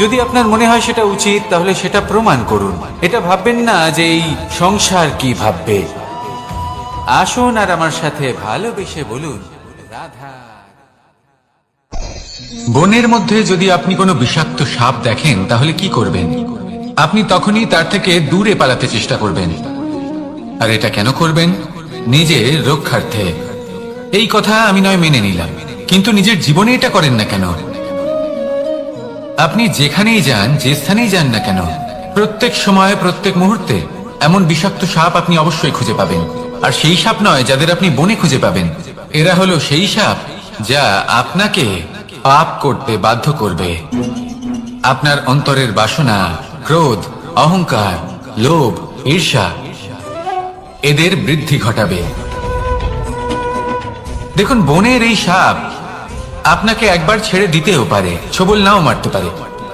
যদি আপনার মনে হয় সেটা উচিত তাহলে সেটা প্রমাণ করুন। এটা ভাববেন না যে এই সংসার কি ভাববে। আসুন আর আমার সাথে ভালোবেসে বলুন, রাধা। বনের মধ্যে যদি আপনি কোনো বিষাক্ত সাপ দেখেন তাহলে কি করবেন? আপনি তখনই তার থেকে দূরে পালাতে চেষ্টা করবেন। আর এটা কেন করবেন? নিজের রক্ষার্থে। এই কথা আমি নয় মেনে নিলাম, কিন্তু নিজের জীবনে এটা করেন না কেন? আপনি যেখানেই যান, যে স্থানেই যান না কেন, প্রত্যেক সময় প্রত্যেক মুহূর্তে এমন বিষাক্ত সাপ আপনি অবশ্যই খুঁজে পাবেন। আর সেই সাপ নয় যাদের আপনি বনে খুঁজে পাবেন, এরা হলো সেই সাপ যা আপনাকে পাপ করতে বাধ্য করবে। আপনার অন্তরের বাসনা, ক্রোধ, অহংকার, লোভ, ঈর্ষা এদের বৃদ্ধি ঘটাবে। দেখুন, বনের এই সাপ আপনাকে একবার ছেড়ে দিতেও পারে, ছোবল নাও মারতে পারে,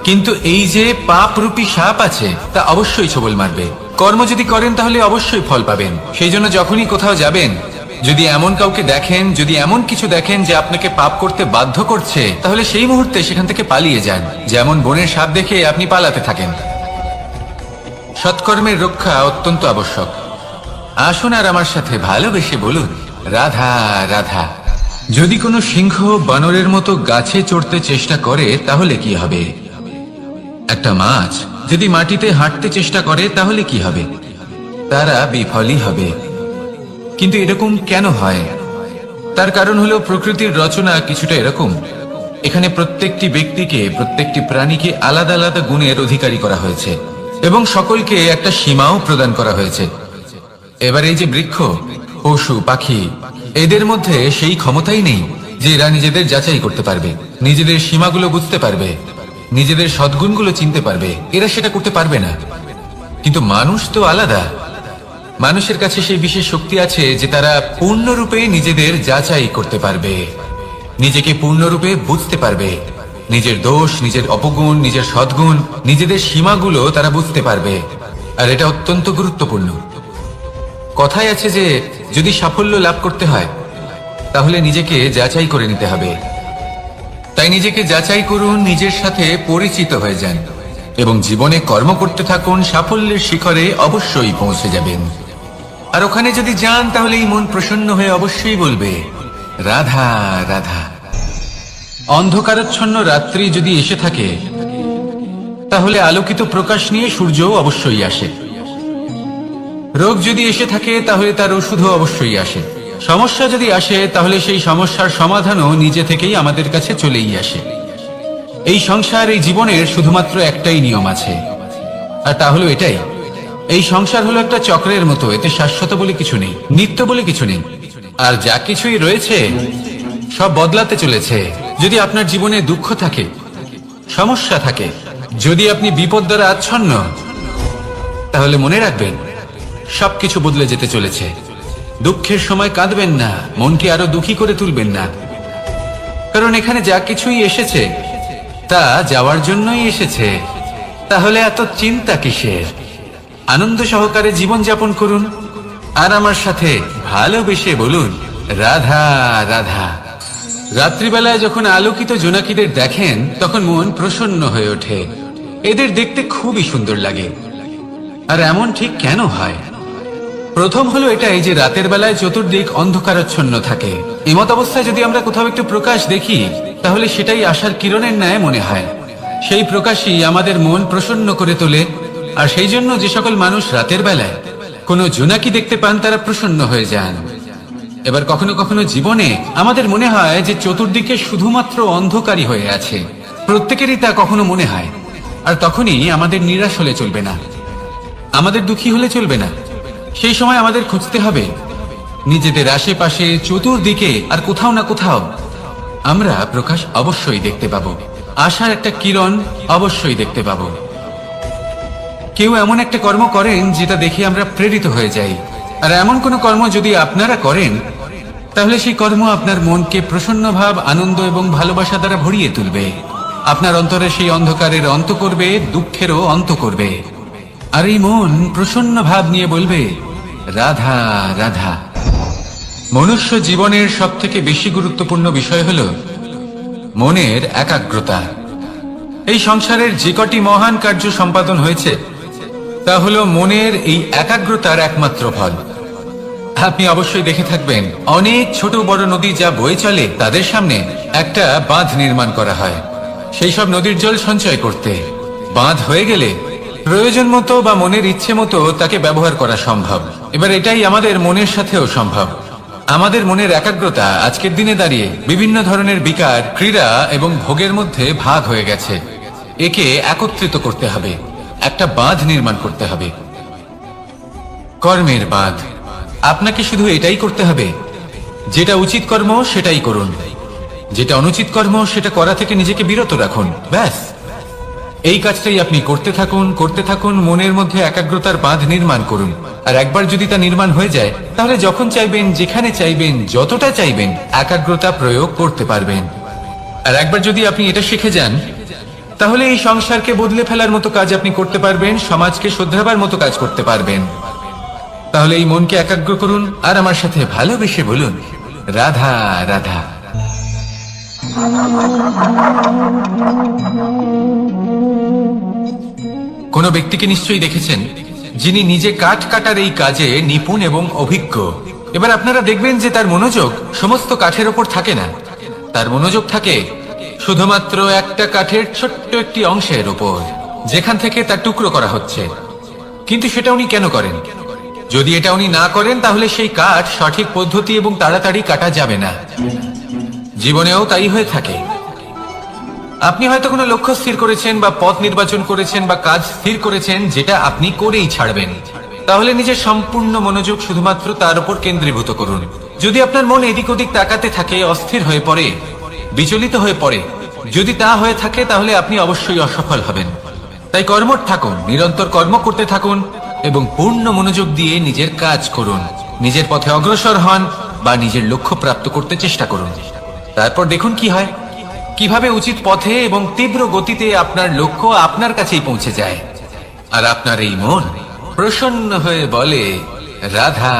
কিন্তু এই যে পাপরূপী সাপ আছে তা অবশ্যই ছোবল মারবে। কর্ম যদি করেন তাহলে অবশ্যই ফল পাবেন। সেই জন্য যখনই কোথাও যাবেন, যদি এমন কাউকে দেখেন, যদি এমন কিছু দেখেন যে আপনাকে পাপ করতে বাধ্য করছে, তাহলে সেই মুহূর্তে সেখান থেকে পালিয়ে যান। যেমন বনের সাপ দেখে আপনি পালাতে থাকেন। সৎকর্মের রক্ষা অত্যন্ত আবশ্যক। আসুন আর আমার সাথে ভালোবেসে বলুন, রাধা রাধা। যদি কোনো সিংহ বানরের মতো গাছে চড়তে চেষ্টা করে তাহলে কি হবে? একটা মাছ যদি মাটিতে হাঁটতে চেষ্টা করে তাহলে কি হবে? তারা বিফলই হবে। কিন্তু এরকম কেন হয়? তার কারণ হলো প্রকৃতির রচনা কিছুটা এরকম। এখানে প্রত্যেকটি ব্যক্তিকে, প্রত্যেকটি প্রাণীকে আলাদা আলাদা গুণের অধিকারী করা হয়েছে এবং সকলকে একটা সীমাও প্রদান করা হয়েছে। এবার এই যে বৃক্ষ, পশু, পাখি, এদের মধ্যে সেই ক্ষমতাই নেই যে এরা নিজেদের যাচাই করতে পারবে, নিজেদের সীমাগুলো বুঝতে পারবে, নিজেদের সদ্গুণগুলো চিনতে পারবে। এরা সেটা করতে পারবে না। কিন্তু মানুষ তো আলাদা। মানুষের কাছে সেই বিশেষ শক্তি আছে যে তারা পূর্ণরূপে নিজেদের যাচাই করতে পারবে, নিজেকে পূর্ণরূপে বুঝতে পারবে, নিজের দোষ, নিজের অপগুণ, নিজের সদ্গুণ, নিজেদের সীমাগুলো তারা বুঝতে পারবে। আর এটা অত্যন্ত গুরুত্বপূর্ণ। কথায় আছে যে যদি সাফল্য লাভ করতে হয় তাহলে নিজেকে যাচাই করে নিতে হবে। তাই নিজেকে যাচাই করুন, নিজের সাথে পরিচিত হয়ে যান এবং জীবনে কর্ম করতে থাকুন। সাফল্যের শিখরে অবশ্যই পৌঁছে যাবেন। আর ওখানে যদি যান তাহলে এই মন প্রসন্ন হয়ে অবশ্যই বলবে, রাধা রাধা। অন্ধকারাচ্ছন্ন রাত্রি যদি এসে থাকে তাহলে আলোকিত প্রকাশ নিয়ে সূর্যও অবশ্যই আসে। রোগ যদি এসে থাকে তাহলে তার ওষুধও অবশ্যই আসে। সমস্যা যদি আসে তাহলে সেই সমস্যার সমাধানও নিজে থেকেই আমাদের কাছে চলেই আসে। এই সংসার, এই জীবনের শুধুমাত্র একটাই নিয়ম আছে, আর তা হলো এটাই, এই সংসার হলো একটা চক্রের মতো। এতে শাশ্বত বলে কিছু নেই, নিত্য বলে কিছু নেই, আর যা কিছুই রয়েছে সব বদলাতে চলেছে। যদি আপনার জীবনে দুঃখ থাকে, সমস্যা থাকে, যদি আপনি বিপদ দ্বারা আচ্ছন্ন, তাহলে মনে রাখবেন সবকিছু বদলে যেতে চলেছে। দুঃখের সময় কাঁদবেন না, মনকে আরো দুঃখী করে তুলবেন না, কারণ এখানে যা কিছুই এসেছে তা যাওয়ার জন্যই এসেছে। তাহলে এত চিন্তা কিসের? আনন্দ সহকারে জীবন যাপন করুন, আর আমার সাথে ভালোবেসে বলুন রাধা রাধা। রাত্রিবেলায় যখন আলোকিত জোনাকিদের দেখেন তখন মন প্রসন্ন হয়ে ওঠে। এদের দেখতে খুবই সুন্দর লাগে। আর এমন ঠিক কেন হয়? প্রথম হলো এটাই যে রাতের বেলায় চতুর্দিক অন্ধকারাচ্ছন্ন থাকে। এমত অবস্থায় যদি আমরা কোথাও একটু প্রকাশ দেখি, তাহলে সেটাই আশার কিরণের ন্যায় মনে হয়। সেই প্রকাশই আমাদের মন প্রসন্ন করে তোলে। আর সেই জন্য যে সকল মানুষ রাতের বেলায় কোনো জোনাকি দেখতে পান, তারা প্রসন্ন হয়ে যান। এবার কখনো কখনো জীবনে আমাদের মনে হয় যে চতুর্দিকে শুধুমাত্র অন্ধকারই হয়ে আছে। প্রত্যেকেরই তা কখনো মনে হয়। আর তখনই আমাদের নিরাশ হলে চলবে না, আমাদের দুঃখী হলে চলবে না। সেই সময় আমাদের খুঁজতে হবে নিজেদের আশেপাশে, চতুর্দিকে, আর কোথাও না কোথাও আমরা প্রকাশ অবশ্যই দেখতে পাবো, আশার একটা কিরণ অবশ্যই দেখতে পাবো। কেউ এমন একটা কর্ম করেন যেটা দেখে আমরা প্রেরিত হয়ে যাই। আর এমন কোন কর্ম যদি আপনারা করেন, তাহলে সেই কর্ম আপনার মনকে প্রসন্ন ভাব, আনন্দ এবং ভালোবাসা দ্বারা ভরিয়ে তুলবে। আপনার অন্তরে সেই অন্ধকারের অন্ত করবে, দুঃখেরও অন্ত করবে। আর এই মন প্রসন্ন ভাব নিয়ে বলবে রাধা রাধা। মনুষ্য জীবনের সব থেকে বেশি গুরুত্বপূর্ণ বিষয় হল মনের একাগ্রতা। এই সংসারের যে কটি মহান কার্য সম্পাদন হয়েছে তা হলো মনের এই একাগ্রতার একমাত্র ফল। আপনি অবশ্যই দেখে থাকবেন, অনেক ছোট বড় নদী যা বয়ে চলে তাদের সামনে একটা বাঁধ নির্মাণ করা হয় সেই সব নদীর জল সঞ্চয় করতে। বাঁধ হয়ে গেলে প্রয়োজন মতো বা মনের ইচ্ছে মতো তাকে ব্যবহার করা সম্ভব। এবার এটাই আমাদের মনের সাথেও সম্ভব। আমাদের মনের একাগ্রতা আজকের দিনে দাঁড়িয়ে বিভিন্ন ধরনের বিকার, ক্রীড়া এবং ভোগের মধ্যে ভাগ হয়ে গেছে। একে একত্রিত করতে হবে, একটা বাঁধ নির্মাণ করতে হবে, কর্মের বাঁধ। আপনাকে শুধু এটাই করতে হবে, যেটা উচিত কর্ম সেটাই করুন, যেটা অনুচিত কর্ম সেটা করা থেকে নিজেকে বিরত রাখুন। ব্যাস, এই কাজটাই আপনি করতে থাকুন, করতে থাকুন। মনের মধ্যে একাগ্রতার বাঁধ নির্মাণ করুন। আর একবার যদি তা নির্মাণ হয়ে যায়, তাহলে যখন চাইবেন, যেখানে চাইবেন, যতটা চাইবেন একাগ্রতা প্রয়োগ করতে পারবেন। আর একবার যদি আপনি এটা শিখে যান, তাহলে এই সংসারকে বদলে ফেলার মতো কাজ আপনি করতে পারবেন, সমাজকে শোধরাবার মতো কাজ করতে পারবেন। তাহলে এই মনকে একাগ্র করুন, আর আমার সাথে ভালোবেসে বলুন রাধা রাধা। কোন ব্যক্তিকে নিশ্চয়ই দেখেছেন যিনি নিজে কাঠ কাটার এই কাজে নিপুণ এবং অভিজ্ঞ। এবার আপনারা দেখবেন যে তার মনোযোগ সমস্ত কাঠের ওপর থাকে না, তার মনোযোগ থাকে শুধুমাত্র একটা কাঠের ছোট্ট একটি অংশের ওপর, যেখান থেকে তার টুকরো করা হচ্ছে। কিন্তু সেটা উনি কেন করেন? যদি এটা উনি না করেন, তাহলে সেই কাঠ সঠিক পদ্ধতি এবং তাড়াতাড়ি কাটা যাবে না। জীবনেও তাই হয়ে থাকে। আপনি হয়তো কোনো লক্ষ্য স্থির করেছেন, বা পথ নির্বাচন করেছেন, বা কাজ স্থির করেছেন যেটা আপনি করেই ছাড়বেন। তাহলে নিজের সম্পূর্ণ মনোযোগ শুধুমাত্র তার উপর কেন্দ্রীভূত করুন। যদি আপনার মন এদিক ওদিক তাকাতে থাকে, অস্থির হয়ে পড়ে, বিচলিত হয়ে পড়ে, যদি তা হয়ে থাকে, তাহলে আপনি অবশ্যই অসফল হবেন। তাই কর্মঠ থাকুন, নিরন্তর কর্ম করতে থাকুন এবং পূর্ণ মনোযোগ দিয়ে নিজের কাজ করুন। নিজের পথে অগ্রসর হন বা নিজের লক্ষ্য প্রাপ্ত করতে চেষ্টা করুন। তারপর দেখুন কি হয়, কিভাবে উচিত পথে এবং তীব্র গতিতে আপনার লক্ষ্য আপনার কাছেই পৌঁছে যায়। আর আপনার এই মন প্রসন্ন হয়ে বলে রাধা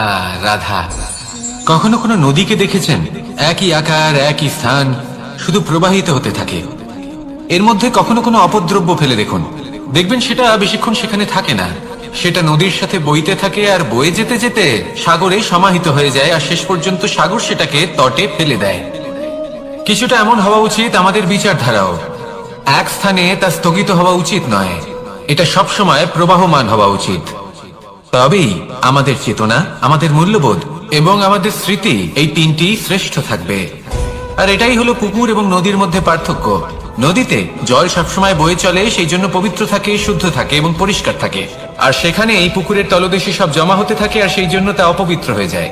রাধা। কখনো কোনো নদীকে দেখেছেন? একই আকার, একই স্থান, শুধু প্রবাহিত হতে থাকে। এর মধ্যে কখনো কোনো অপদ্রব্য ফেলে দেখুন, দেখবেন সেটা বেশিক্ষণ সেখানে থাকে না। সেটা নদীর সাথে বইতে থাকে, আর বয়ে যেতে যেতে সাগরে সমাহিত হয়ে যায়, আর শেষ পর্যন্ত সাগর সেটাকে তটে ফেলে দেয়। কিছুটা এমন হওয়া উচিত আমাদের বিচারধারাও। এক স্থানে তা স্থগিত হওয়া উচিত নয়, এটা সবসময় প্রবাহমান হওয়া উচিত। তবেই আমাদের চেতনা, আমাদের মূল্যবোধ এবং আমাদের স্মৃতি, এই তিনটি শ্রেষ্ঠ থাকবে। আর এটাই হলো পুকুর এবং নদীর মধ্যে পার্থক্য। নদীতে জল সবসময় বয়ে চলে, সেই জন্য পবিত্র থাকে, শুদ্ধ থাকে এবং পরিষ্কার থাকে। আর সেখানে এই পুকুরের তলদেশে সব জমা হতে থাকে, আর সেই জন্য তা অপবিত্র হয়ে যায়।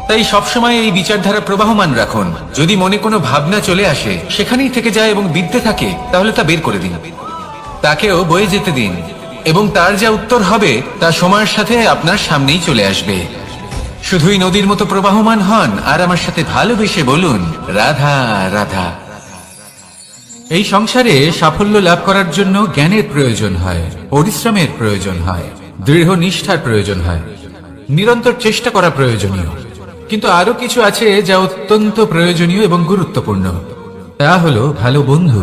তাই সবসময় এই বিচারধারা প্রবাহমান রাখুন। যদি মনে কোনো ভাবনা চলে আসে, সেখানেই থেকে যায় এবং বিদ্যে থাকে, তাহলে তা বের করে দিন, তাকেও বয়ে যেতে দিন, এবং তার যা উত্তর হবে তা সময়ের সাথে আপনার সামনেই চলে আসবে। শুধুই নদীর মতো প্রবাহমান হন আর আমার সাথে ভালোবেসে বলুন, রাধা রাধা। এই সংসারে সাফল্য লাভ করার জন্য জ্ঞানের প্রয়োজন হয়, পরিশ্রমের প্রয়োজন হয়, দৃঢ় নিষ্ঠার প্রয়োজন হয়, নিরন্তর চেষ্টা করা প্রয়োজনীয়। কিন্তু আরো কিছু আছে যা অত্যন্ত প্রয়োজনীয় এবং গুরুত্বপূর্ণ। তা হলো ভালো বন্ধু।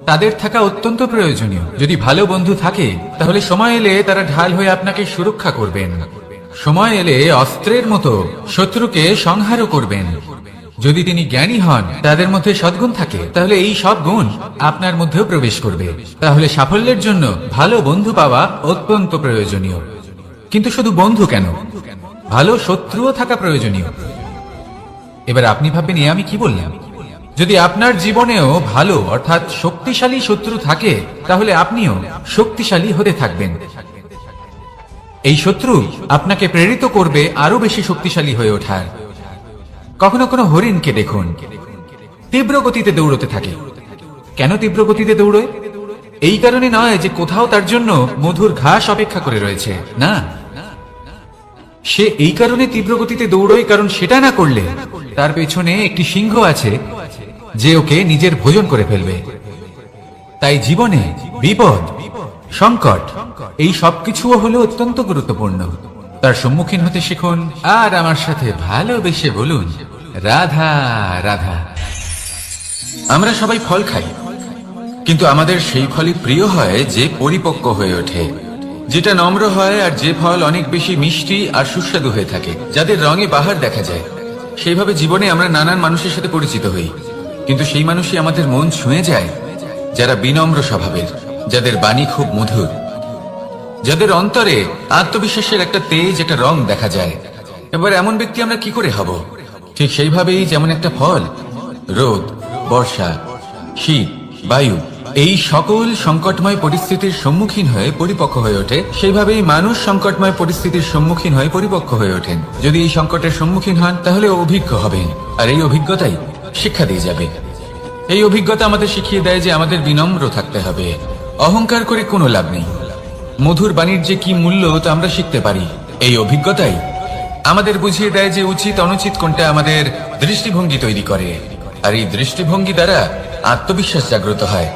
তাদের থাকা অত্যন্ত প্রয়োজনীয়। যদি ভালো বন্ধু থাকে, তাহলে সময় এলে তারা ঢাল হয়ে আপনাকে সুরক্ষা করবেন। সময় এলে অস্ত্রের মতো শত্রুকে সংহারও করবেন। যদি তিনি জ্ঞানী হন, তাদের মধ্যে সদ্গুণ থাকে, তাহলে এই সব গুণ আপনার মধ্যেও প্রবেশ করবে। তাহলে সাফল্যের জন্য ভালো বন্ধু পাওয়া অত্যন্ত প্রয়োজনীয়। কিন্তু শুধু বন্ধু কেন, ভালো শত্রুও থাকা প্রয়োজনীয়। এবার আপনি ভাববেন, এ আমি কি বললাম? যদি আপনার জীবনেও ভালো অর্থাৎ শক্তিশালী শত্রু থাকে, তাহলে আপনিও শক্তিশালী হতে থাকবেন। এই শত্রু আপনাকে প্রেরিত করবে আরো বেশি শক্তিশালী হয়ে ওঠার। কখনো কোনো হরিণকে দেখুন, তীব্র গতিতে দৌড়তে থাকে। কেন তীব্র গতিতে দৌড়য়? এই কারণে নয় যে কোথাও তার জন্য মধুর ঘাস অপেক্ষা করে রয়েছে, না। সে এই কারণে তীব্র গতিতে দৌড়য় কারণ সেটা না করলে তার পেছনে একটি সিংহ আছে যে ওকে নিজের ভোজন করে ফেলবে। তাই জীবনে বিপদ, সংকট, এই সবকিছুও হলো অত্যন্ত গুরুত্বপূর্ণ। তার সম্মুখীন হতে শিখুন আর আমার সাথে ভালোবেসে বলুন, রাধা রাধা। আমরা সবাই ফল খাই, কিন্তু আমাদের সেই ফলই প্রিয় হয় যে পরিপক্ক হয়ে ওঠে, যেটা নম্র হয়, আর যে ফল অনেক বেশি মিষ্টি আর সুস্বাদু হয়ে থাকে, যাদের রঙে বাহার দেখা যায়। সেইভাবে জীবনে আমরা নানান মানুষের সাথে পরিচিত হই, কিন্তু সেই মানুষই আমাদের মন ছুঁয়ে যায় যারা বিনম্র স্বভাবের, যাদের বাণী খুব মধুর, যাদের অন্তরে আত্মবিশ্বাসের একটা তেজ, একটা রং দেখা যায়। এবার এমন ব্যক্তি আমরা কি করে হব? ঠিক সেইভাবেই যেমন একটা ফল রোদ, বর্ষা, শীত, বায়ু, এই সকল সংকটময় পরিস্থিতির সম্মুখীন হয়ে পরিপক্ক হয়ে ওঠে, সেইভাবেই মানুষ সংকটময় পরিস্থিতির সম্মুখীন হয়ে পরিপক্ক হয়ে ওঠেন। যদি এই সংকটের সম্মুখীন হন, তাহলে অভিজ্ঞ হবেন, আর এই অভিজ্ঞতাই শিক্ষা দিয়ে যাবে। এই অভিজ্ঞতা আমাদের শিখিয়ে দেয় যে আমাদের বিনম্র থাকতে হবে। অহংকার করে কোনো লাভ নেই। মধুর বাণীর যে কি মূল্য তা আমরা শিখতে পারি। এই অভিজ্ঞতাই আমাদের বুঝিয়ে দেয় যে উচিত অনুচিত কোনটা, আমাদের দৃষ্টিভঙ্গি তৈরি করে, আর এই দৃষ্টিভঙ্গি দ্বারা আত্মবিশ্বাস জাগ্রত হয়।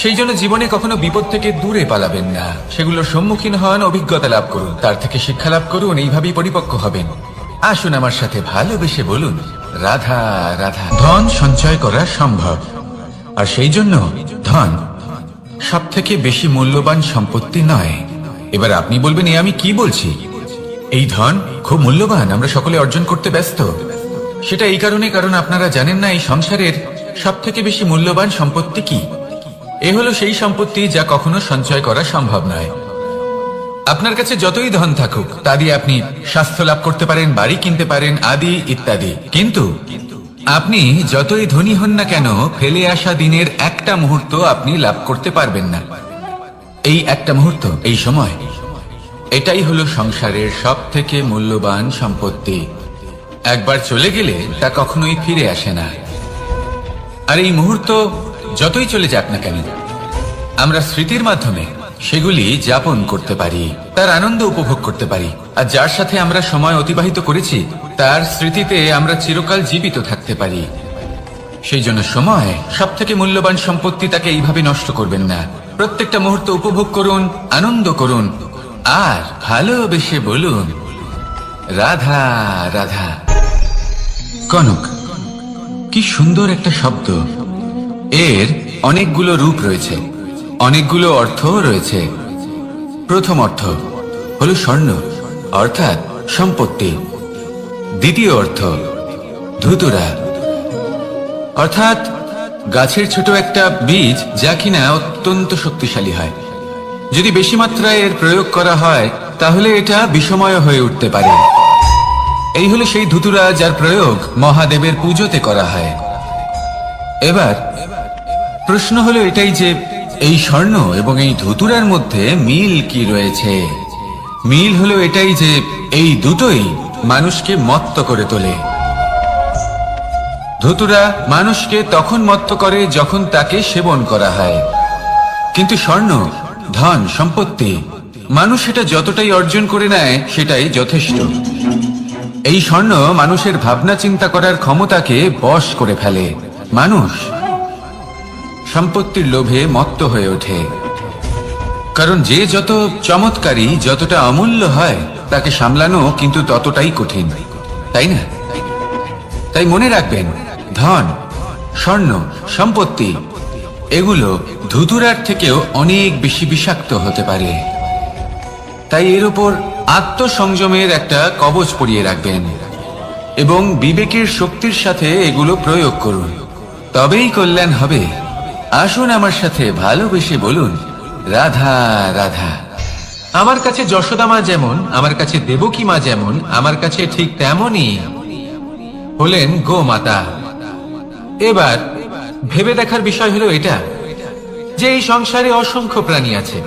সেই জন্য জীবনে কখনো বিপদ থেকে দূরে পালাবেন না, সেগুলোর সম্মুখীন হন, অভিজ্ঞতা লাভ করুন, তার থেকে শিক্ষা লাভ করুন, এইভাবেই পরিপক্ক হবেন। আসুন আমার সাথে ভালোবেসে বলুন, রাধা রাধা। ধন সঞ্চয় করা সম্ভব, আর সেই জন্য ধন সব থেকে বেশি মূল্যবান সম্পত্তি নয়। এবার আপনি বলবেন, এ আমি কি বলছি? এই ধন খুব মূল্যবান, আমরা সকলে অর্জন করতে ব্যস্ত। সেটা এই কারণে, কারণ আপনারা জানেন না এই সংসারের সব থেকে বেশি মূল্যবান সম্পত্তি কি। এ হলো সেই সম্পত্তি যা কখনো সঞ্চয় করা সম্ভব নয়। আপনার কাছে যতই ধন থাকুক, তা দিয়ে আপনি স্বাস্থ্য লাভ করতে পারেন, বাড়ি কিনতে পারেন, আদি ইত্যাদি, কিন্তু আপনি যতই ধনী হন না কেন, ফেলে আসা দিনের একটা মুহূর্ত আপনি লাভ করতে পারবেন না। এই একটা মুহূর্ত, এই সময়, এটাই হলো সংসারের সব থেকে মূল্যবান সম্পত্তি। একবার চলে গেলে তা কখনোই ফিরে আসে না। আর এই মুহূর্ত যতই চলে যাক না কেন, আমরা স্মৃতির মাধ্যমে সেগুলি যাপন করতে পারি, তার আনন্দ উপভোগ করতে পারি, আর যার সাথে আমরা সময় অতিবাহিত করেছি তার স্মৃতিতে আমরা চিরকাল জীবিত থাকতে পারি। সেই জন্য সময় সব থেকে মূল্যবান সম্পত্তি, তাকে এইভাবে নষ্ট করবেন না। প্রত্যেকটা মুহূর্ত উপভোগ করুন, আনন্দ করুন, আর ভালোবেসে বলুন, রাধা রাধা। কনক, কি সুন্দর একটা শব্দ। এর অনেকগুলো রূপ রয়েছে, অনেকগুলো অর্থ রয়েছে। প্রথম অর্থ হলো স্বর্ণ, অর্থাৎ সম্পত্তি। দ্বিতীয় অর্থ ধুতুরা, অর্থাৎ গাছের ছোট একটা বীজ, যা কিনা অত্যন্ত শক্তিশালী হয়। যদি বেশি মাত্রায় এর প্রয়োগ করা হয়, তাহলে এটা বিষময় হয়ে উঠতে পারে। এই হলো সেই ধুতুরা যার প্রয়োগ মহাদেবের পুজোতে করা হয়। এবার প্রশ্ন হলো এটাই যে এই স্বর্ণ এবং এই ধুতুরার মধ্যে মিল কি রয়েছে। মিল হলো এটাই যে এই দুটোই মানুষকে মত্ত করে তোলে। ধুতুরা মানুষকে তখন মত্ত করে যখন তাকে সেবন করা হয়, কিন্তু স্বর্ণ, ধন, সম্পত্তি, মানুষ সেটা যতটাই অর্জন করে নেয় সেটাই যথেষ্ট। এই স্বর্ণ মানুষের ভাবনা চিন্তা করার ক্ষমতাকে বশ করে ফেলে। মানুষ সম্পত্তির লোভে মত্ত হয়ে ওঠে, কারণ যে যত চমৎকারী, যতটা অমূল্য হয় তাকে সামলানো কিন্তু ততটাই কঠিন, তাই না? তাই মনে রাখবেন, ধন, স্বর্ণ, সম্পত্তি এগুলো ধুতুরার থেকেও অনেক বেশি বিষাক্ত হতে পারে। তাই এর উপর আত্মসংযমের একটা কবচ পরিয়ে রাখবেন এবং বিবেকের শক্তির সাথে এগুলো প্রয়োগ করুন, তবেই কল্যাণ হবে। আসুন আমার সাথে ভালোবেসে বলুন, রাধা রাধা। আমার কাছে যশোদা মা যেমন, আমার কাছে দেবকী মা যেমন, আমার কাছে ঠিক তেমনই হলেন গোমাতা। এবার ভেবে দেখার বিষয় হলো এটা যে এই সংসারে অসংখ্য প্রাণী আছে,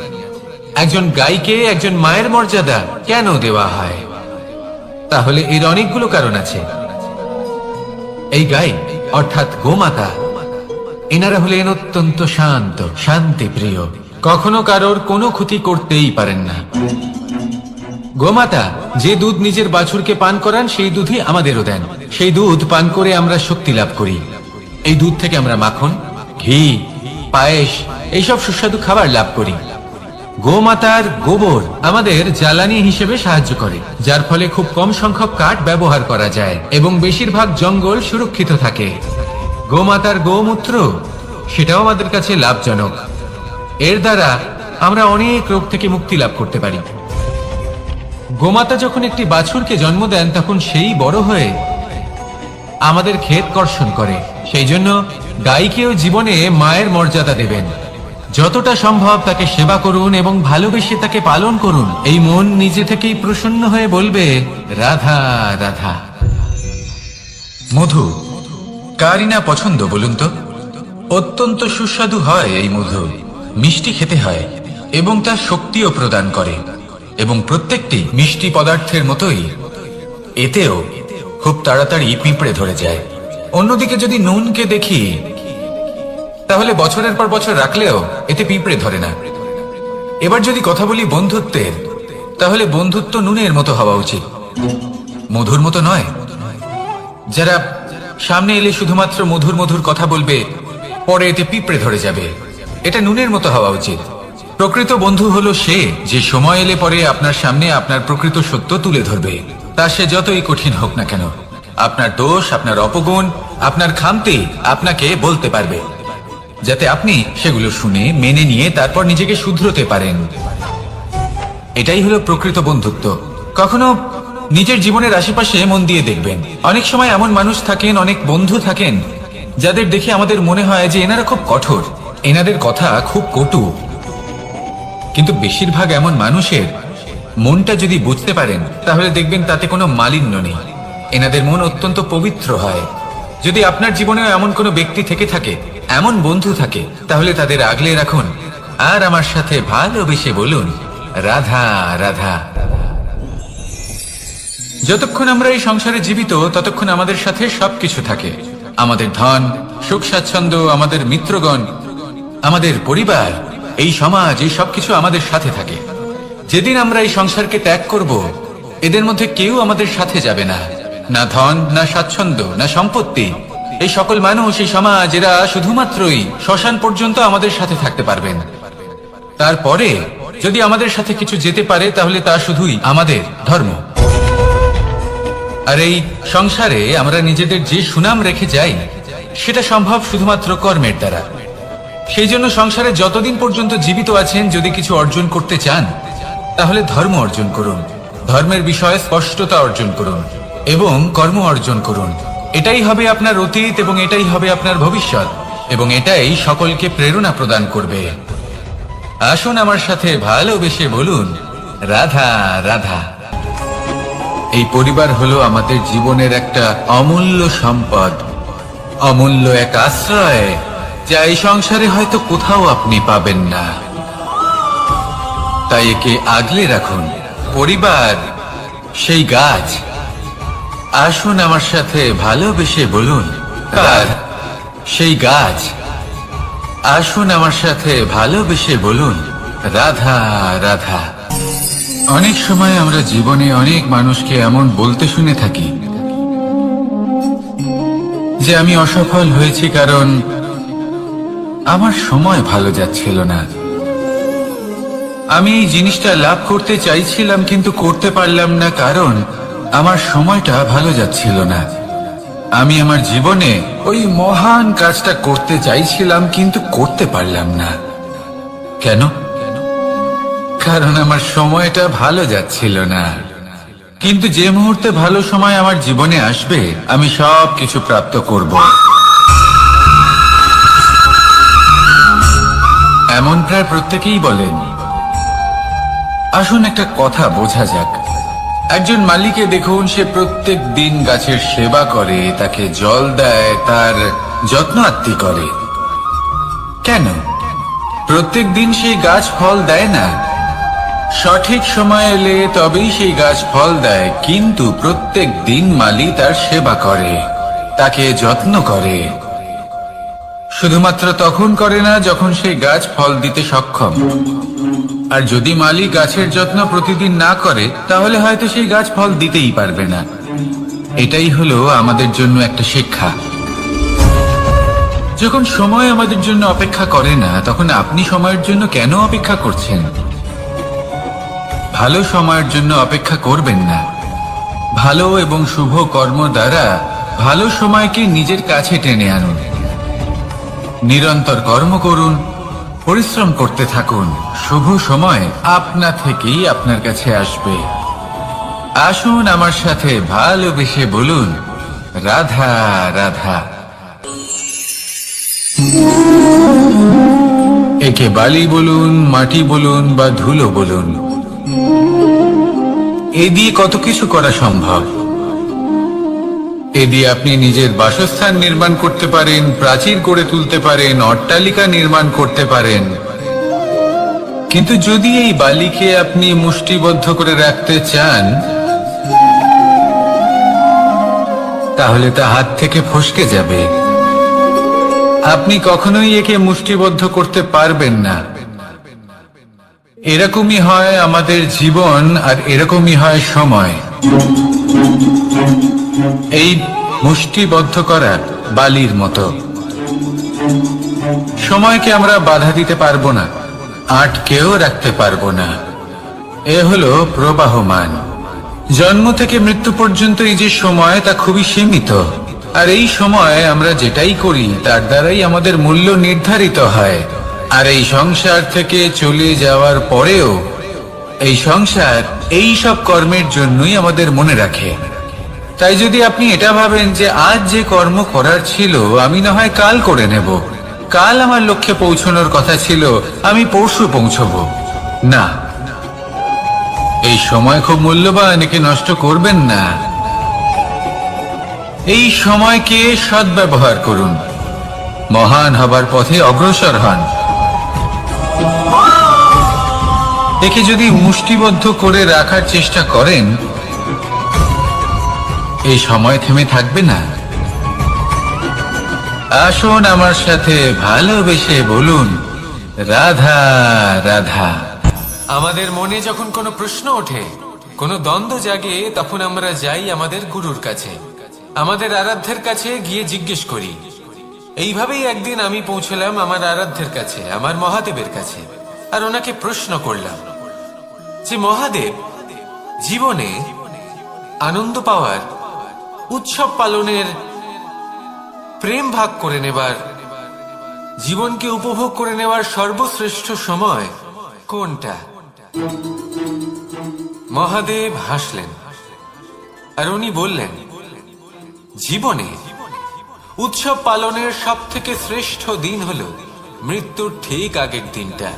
একজন গাইকে একজন মায়ের মর্যাদা কেন দেওয়া হয়? তাহলে এর অনেকগুলো কারণ আছে। এই গাই অর্থাৎ গোমাতা, এনারা হলেন অত্যন্ত শান্ত, শান্তিপ্রিয়, কখনো কারোর কোনো ক্ষতি করতেই পারেন না। গোমাতা যে দুধ নিজের বাছুরকে পান করান সেই দুধই আমাদেরও দেন। সেই দুধ পান করে আমরা শক্তি লাভ করি। এই দুধ থেকে আমরা মাখন, ঘি, পায়েস এইসব সুস্বাদু খাবার লাভ করি। গোমাতার গোবর আমাদের জ্বালানি হিসেবে সাহায্য করে, যার ফলে খুব কম সংখ্যক কাঠ ব্যবহার করা যায় এবং বেশিরভাগ জঙ্গল সুরক্ষিত থাকে। গোমাতার গোমূত্র সেটাও আমাদের কাছে লাভজনক। এর দ্বারা আমরা অনেক রোগ থেকে মুক্তি লাভ করতে পারি। গোমাতা যখন একটি বাছুরকে জন্ম দেন তখন সেই বড় হয়ে আমাদের ক্ষেত কর্ষণ করে। সেই জন্য গাইকেও জীবনে মায়ের মর্যাদা দেবেন। যতটা সম্ভব তাকে সেবা করুন এবং ভালোবেসে তাকে পালন করুন। এই মন নিজে থেকেই প্রসন্ন হয়ে বলবে, রাধা রাধা। মধু কারই না পছন্দ বলুন তো? অত্যন্ত সুস্বাদু হয় এই মধু, মিষ্টি খেতে হয় এবং তা শক্তিও প্রদান করে। এবং প্রত্যেকটি মিষ্টি পদার্থের মতোই এতেও খুব তাড়াতাড়ি পিঁপড়ে ধরে যায়। অন্যদিকে যদি নুনকে দেখি, তাহলে বছরের পর বছর রাখলেও এতে পিঁপড়ে ধরে না। এবার যদি কথা বলি বন্ধুত্বের, তাহলে বন্ধুত্ব নুনের মতো হওয়া উচিত, মধুর মতো নয়। যারা সামনে এলে শুধুমাত্র মধুর মধুর কথা বলবে, পরে এতে পিঁপড়ে ধরে যাবে, এটা নুনের মতো হওয়া উচিত। প্রকৃত বন্ধু হলো সে যে সময় এলে পরে আপনার সামনে আপনার প্রকৃত সত্য তুলে ধরবে, তা সে যতই কঠিন হোক না কেন। আপনার দোষ, আপনার অপগুণ, আপনার খামতি আপনাকে বলতে পারবে, যাতে আপনি সেগুলো শুনে মেনে নিয়ে তারপর নিজেকে শুধরোতে পারেন। এটাই হলো প্রকৃত বন্ধুত্ব। কখনো নিজের জীবনের আশেপাশে মন দিয়ে দেখবেন, অনেক সময় এমন মানুষ থাকেন, অনেক বন্ধু থাকেন, যাদের দেখে আমাদের মনে হয় যে এনারা খুব কঠোর, এনাদের কথা খুব কটু। কিন্তু বেশিরভাগ এমন মানুষের মনটা যদি বুঝতে পারেন, তাহলে দেখবেন তাতে কোনো মালিন্য নেই। এনাদের মন অত্যন্ত পবিত্র হয়। যদি আপনার জীবনেও এমন কোনো ব্যক্তি থেকে থাকে, এমন বন্ধু থাকে, তাহলে তাদের আগলে রাখুন আর আমার সাথে ভালোবেসে বলুন, রাধা রাধা। যতক্ষণ আমরা এই সংসারে জীবিত, ততক্ষণ আমাদের সাথে সবকিছু থাকে। আমাদের ধন, সুখ স্বাচ্ছন্দ্য, আমাদের মিত্রগণ, আমাদের পরিবার, এই সমাজ, এই সবকিছু আমাদের সাথে থাকে। যেদিন আমরা এই সংসারকে ত্যাগ করব, এদের মধ্যে কেউ আমাদের সাথে যাবে না। না ধন, না স্বাচ্ছন্দ্য, না সম্পত্তি। এই সকল মানুষ, এই সমাজ, এরা শুধুমাত্রই শ্মশান পর্যন্ত আমাদের সাথে থাকতে পারবেন। তারপরে যদি আমাদের সাথে কিছু যেতে পারে, তাহলে তা শুধুই আমাদের ধর্ম। আর এই সংসারে আমরা নিজেদের যে সুনাম রেখে যাই, সেটা সম্ভব শুধুমাত্র কর্মের দ্বারা। সেই জন্য সংসারে যতদিন পর্যন্ত জীবিত আছেন, যদি কিছু অর্জন করতে চান, তাহলে ধর্ম অর্জন করুন, ধর্মের বিষয়ে স্পষ্টতা অর্জন করুন এবং কর্ম অর্জন করুন। এটাই হবে আপনার অতীত এবং এটাই হবে আপনার ভবিষ্যৎ, এবং এটাই সকলকে প্রেরণা প্রদান করবে। আসুন আমার সাথে ভালোবেসে বলুন, রাধা রাধা। এই পরিবার হলো আমাদের জীবনের একটা অমূল্য সম্পদ, অমূল্য এক আশ্রয়, যা এই সংসারে হয়তো কোথাও আপনি পাবেন না। তাই একে আগলে রাখুন। পরিবার সেই গাছ। আসুন আমার সাথে ভালোবেসে বলুন, আর সেই গাছ। আসুন আমার সাথে ভালোবেসে বলুন, রাধা রাধা। অনেক সময় আমরা জীবনে অনেক মানুষকে এমন বলতে শুনে থাকি যে আমি অসফল হয়েছি কারণ আমার সময় ভালো যাচ্ছিল না। আমি এই জিনিসটা লাভ করতে চাইছিলাম কিন্তু করতে পারলাম না কারণ আমার সময়টা ভালো যাচ্ছিল না। আমি আমার জীবনে ওই মহান কাজটা করতে চাইছিলাম কিন্তু করতে পারলাম না। কেন? কারণ আমার সময়টা ভালো যাচ্ছিল না। কিন্তু যে মুহূর্তে ভালো সময় আমার জীবনে আসবে আমি সব কিছু প্রাপ্ত করব। এমন প্রায় প্রত্যেকেই বলেন। আসুন একটা কথা বোঝা যাক। একজন মালিকে দেখুন, সে প্রত্যেক দিন গাছের সেবা করে, তাকে জল দেয়, তার যত্ন আত্তি করে। কেন? প্রত্যেক দিন সেই গাছ ফল দেয় না। সঠিক সময় এলে তবেই সেই গাছ ফল দেয়, কিন্তু প্রত্যেক দিন মালি তার সেবা করে, তাকে যত্ন করে। শুধুমাত্র তখন করে না যখন সেই গাছ ফল দিতে সক্ষম। আর যদি মালি গাছের যত্ন প্রতিদিন না করে তাহলে হয়তো সেই গাছ ফল দিতেই পারবে না। এটাই হলো আমাদের জন্য একটা শিক্ষা। যখন সময় আমাদের জন্য অপেক্ষা করে না তখন আপনি সময়ের জন্য কেন অপেক্ষা করছেন? ভালো সময়ের জন্য অপেক্ষা করবেন না। ভালো এবং শুভ কর্ম দ্বারা ভালো সময়কে নিজের কাছে টেনে আনুন। নিরন্তর কর্ম করুন, পরিশ্রম করতে থাকুন। শুভ সময় আপনা থেকেই আপনার কাছে আসবে। আসুন আমার সাথে ভালোবেসে বলুন, রাধা রাধা। একে বালি বলুন, মাটি বলুন বা ধুলো বলুন, এ দিয়ে কত কিছু করা সম্ভব। এ দিয়ে আপনি নিজের বাসস্থান নির্মাণ করতে পারেন, প্রাচীর গড়ে তুলতে পারেন, অট্টালিকা নির্মাণ করতে পারেন। কিন্তু যদি এই বালিকে আপনি মুষ্টিবদ্ধ করে রাখতে চান তাহলে তা হাত থেকে ফসকে যাবে। আপনি কখনোই একে মুষ্টিবদ্ধ করতে পারবেন না। এরকমই হয় আমাদের জীবন, আর এরকমই হয় সময়। এই মুষ্টিবদ্ধ করা বালির মতো। সময়কে আমরা বাধা দিতে পারবো না, আটকেও রাখতে পারবো না। এ হলো প্রবাহমান। জন্ম থেকে মৃত্যু পর্যন্ত এই যে সময়, তা খুবই সীমিত। আর এই সময় আমরা যেটাই করি তার দ্বারাই আমাদের মূল্য নির্ধারিত হয়। আর এই সংসার থেকে চলে যাওয়ার পরেও এই সংসার এই সব কর্মের জন্যই আমাদের মনে রাখে। তাই যদি আপনি এটা ভাবেন যে আজ যে কর্ম করার ছিল আমি না হয় কাল করে নেব, কাল আমার লক্ষ্যে পৌঁছানোর কথা ছিল আমি পরশু পৌঁছবো, না, এই সময় খুব মূল্যবান, একে নষ্ট করবেন না। এই সময়কে সদ্ব্যবহার করুন, মহান হবার পথে অগ্রসর হন। একে যদি মুষ্টিবদ্ধ করে রাখার চেষ্টা করেন এই সময় থেমে থাকবে না। আসুন আমার সাথে ভালোবেসে বলুন, রাধা রাধা। আমাদের মনে যখন কোনো প্রশ্ন ওঠে, কোনো দ্বন্দ্ব জাগে, তখন আমরা যাই আমাদের গুরুর কাছে, আমাদের আরাধ্যের কাছে গিয়ে জিজ্ঞেস করি। এইভাবেই একদিন আমি পৌঁছলাম আমার আরাধ্যের কাছে, আমার মহাদেবের কাছে, আর ওনাকে প্রশ্ন করলাম যে মহাদেব, জীবনে আনন্দ পাওয়ার, উৎসব পালনের, প্রেম ভাগ করে নেবার, জীবনকে উপভোগ করে নেওয়ার সর্বশ্রেষ্ঠ সময় কোনটা? মহাদেব হাসলেন আর উনি বললেন, জীবনে উৎসব পালনের সব থেকে শ্রেষ্ঠ দিন হলো মৃত্যুর ঠিক আগের দিনটা।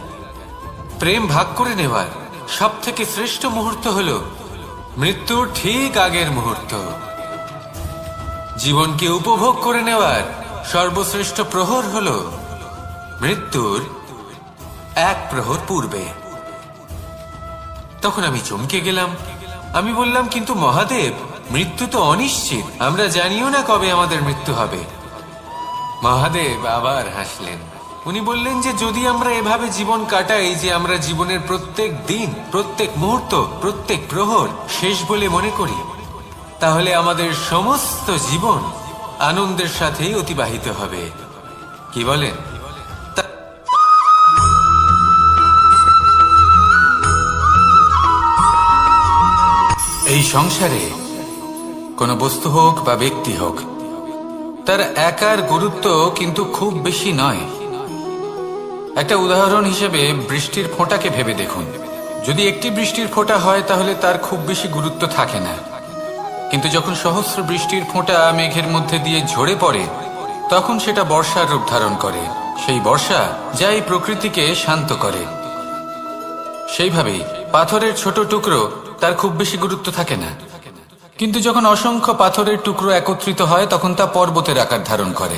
প্রেম ভাগ করে নেওয়ার সব থেকে শ্রেষ্ঠ মুহূর্ত হলো মৃত্যুর ঠিক আগের মুহূর্ত। জীবনকে উপভোগ করে নেওয়ার সর্বশ্রেষ্ঠ প্রহর হলো মৃত্যুর 1 প্রহর পূর্বে। তখন আমি চমকে গেলাম। আমি বললাম, কিন্তু মহাদেব, মৃত্যু তো অনিশ্চিত, আমরা জানিও না কবে আমাদের মৃত্যু হবে। মহাদেব আবার হাসলেন। উনি বললেন যে যদি আমরা এভাবে জীবন কাটাই যে আমরা জীবনের প্রত্যেক দিন, প্রত্যেক মুহূর্ত, প্রত্যেক প্রহর শেষ বলে মনে করি, তাহলে আমাদের সমস্ত জীবন আনন্দের সাথেই অতিবাহিত হবে। কি বলেন? এই সংসারে কোনো বস্তু হোক বা ব্যক্তি হোক, তার একার গুরুত্ব কিন্তু খুব বেশি নয়। একটা উদাহরণ হিসেবে বৃষ্টির ফোঁটাকে ভেবে দেখুন। যদি একটি বৃষ্টির ফোঁটা হয় তাহলে তার খুব বেশি গুরুত্ব থাকে না, কিন্তু যখন সহস্র বৃষ্টির ফোঁটা মেঘের মধ্যে দিয়ে ঝরে পড়ে, তখন সেটা বর্ষার রূপ ধারণ করে। সেই বর্ষা যা এই প্রকৃতিকে শান্ত করে। সেইভাবেই পাথরের ছোট টুকরো, তার খুব বেশি গুরুত্ব থাকে না, কিন্তু যখন অসংখ্য পাথরের টুকরো একত্রিত হয় তখন তা পর্বতের আকার ধারণ করে।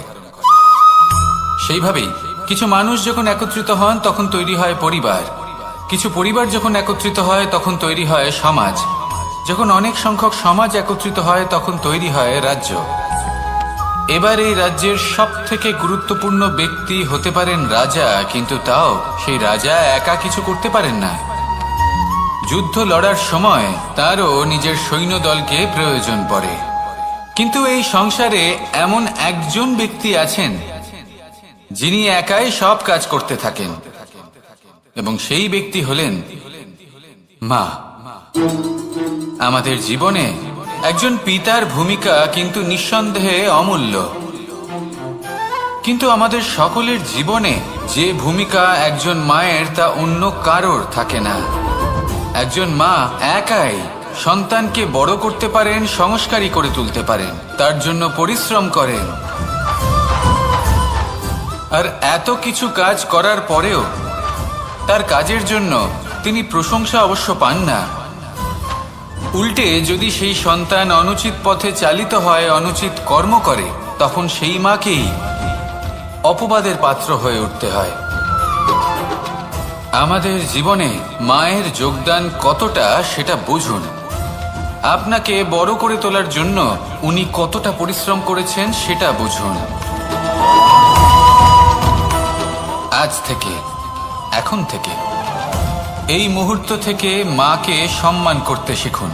সেইভাবেই কিছু মানুষ যখন একত্রিত হন তখন তৈরি হয় পরিবার, কিছু পরিবার যখন একত্রিত হয় তখন তৈরি হয় সমাজ, যখন অনেক সংখ্যক সমাজ একত্রিত হয় তখন তৈরি হয় রাজ্য। এবার এই রাজ্যের সবথেকে গুরুত্বপূর্ণ ব্যক্তি হতে পারেন রাজা, কিন্তু তাও সেই রাজা একা কিছু করতে পারেন না। যুদ্ধ লড়ার সময় তারও নিজের সৈন্যদলকে প্রয়োজন পড়ে। কিন্তু এই সংসারে এমন একজন ব্যক্তি আছেন যিনি একাই সব কাজ করতে থাকেন, এবং সেই ব্যক্তি হলেন মা। আমাদের জীবনে একজন পিতার ভূমিকা কিন্তু নিঃসন্দেহে অমূল্য, কিন্তু আমাদের সকলের জীবনে যে ভূমিকা একজন মায়ের তা অন্য কারোর থাকে না। একজন মা একাই সন্তানকে বড় করতে পারেন, সংস্কারী করে তুলতে পারেন, তার জন্য পরিশ্রম করেন। আর এত কিছু কাজ করার পরেও তার কাজের জন্য তিনি প্রশংসা অবশ্য পান না। উল্টে যদি সেই সন্তান অনুচিত পথে চালিত হয়, অনুচিত কর্ম করে, তখন সেই মাকেই অপবাদের পাত্র হয়ে উঠতে হয়। আমাদের জীবনে মায়ের যোগদান কতটা সেটা বুঝুন। আপনাকে বড় করে তোলার জন্য উনি কতটা পরিশ্রম করেছেন সেটা বুঝুন। আজ থেকে, এখন থেকে, এই মুহূর্ত থেকে মাকে সম্মান করতে শিখুন।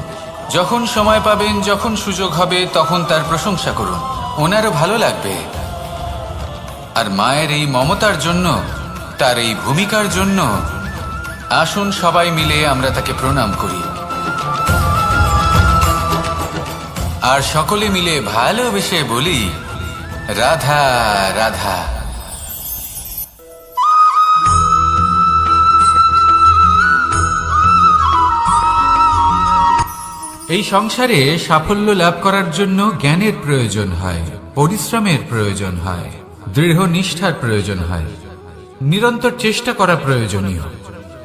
যখন সময় পাবেন, যখন সুযোগ হবে, তখন তার প্রশংসা করুন, ওনারও ভালো লাগবে। আর মায়ের এই মমতার জন্য, তার এই ভূমিকার জন্য আসুন সবাই মিলে আমরা তাকে প্রণাম করি, আর সকলে মিলে ভালোবেসে বলি, রাধা রাধা। এই সংসারে সাফল্য লাভ করার জন্য জ্ঞানের প্রয়োজন হয়, পরিশ্রমের প্রয়োজন হয়, দৃঢ় নিষ্ঠার প্রয়োজন হয়, নিরন্তর চেষ্টা করা প্রয়োজনীয়।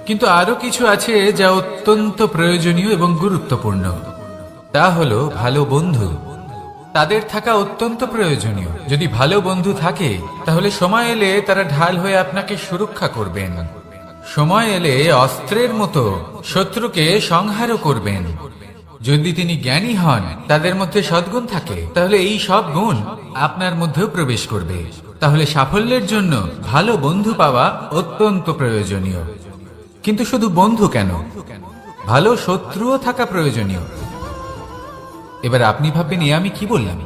কিন্তু আরো কিছু আছে যা অত্যন্ত প্রয়োজনীয় এবং গুরুত্বপূর্ণ। তা হলো ভালো বন্ধু। তাদের থাকা অত্যন্ত প্রয়োজনীয়। যদি ভালো বন্ধু থাকে তাহলে সময় এলে তারা ঢাল হয়ে আপনাকে সুরক্ষা করবেন। সময় এলে অস্ত্রের মতো শত্রুকে সংহারও করবেন। যদি তিনি জ্ঞানী হন, তাদের মধ্যে সদ্গুণ থাকে, তাহলে এই সব গুণ আপনার মধ্যেও প্রবেশ করবে। তাহলে সাফল্যের জন্য ভালো বন্ধু পাওয়া অত্যন্ত প্রয়োজনীয়। কিন্তু শুধু বন্ধু কেন, ভালো শত্রুও থাকা প্রয়োজনীয়। এবার আপনি ভাববেন, আমি কি বললাম?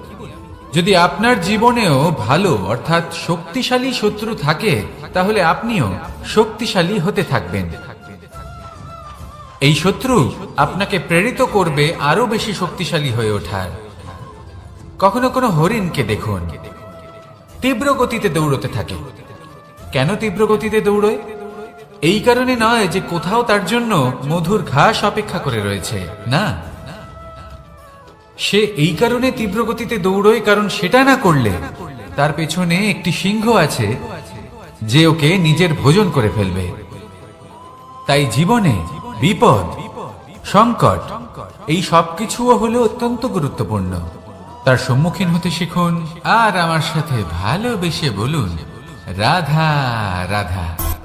যদি আপনার জীবনেও ভালো অর্থাৎ শক্তিশালী শত্রু থাকে, তাহলে আপনিও শক্তিশালী হতে থাকবেন। এই শত্রু আপনাকে প্রেরিত করবে আরো বেশি শক্তিশালী হয়ে ওঠার। কখনো কোনো হরিণকে দেখুন, তীব্র গতিতে দৌড়তে থাকে। কেন তীব্র গতিতে দৌড়য়? এই কারণে নয় যে কোথাও তার জন্য মধুর ঘাস অপেক্ষা করে রয়েছে, না। সে এই কারণে তীব্র গতিতে দৌড়য় কারণ সেটা না করলে তার পেছনে একটি সিংহ আছে যে ওকে নিজের ভোজন করে ফেলবে। তাই জীবনে বিপদ, সংকট, এই সবকিছুও হলো অত্যন্ত গুরুত্বপূর্ণ। তার সম্মুখীন হতে শিখুন আর আমার সাথে ভালোবেসে বলুন, রাধা রাধা।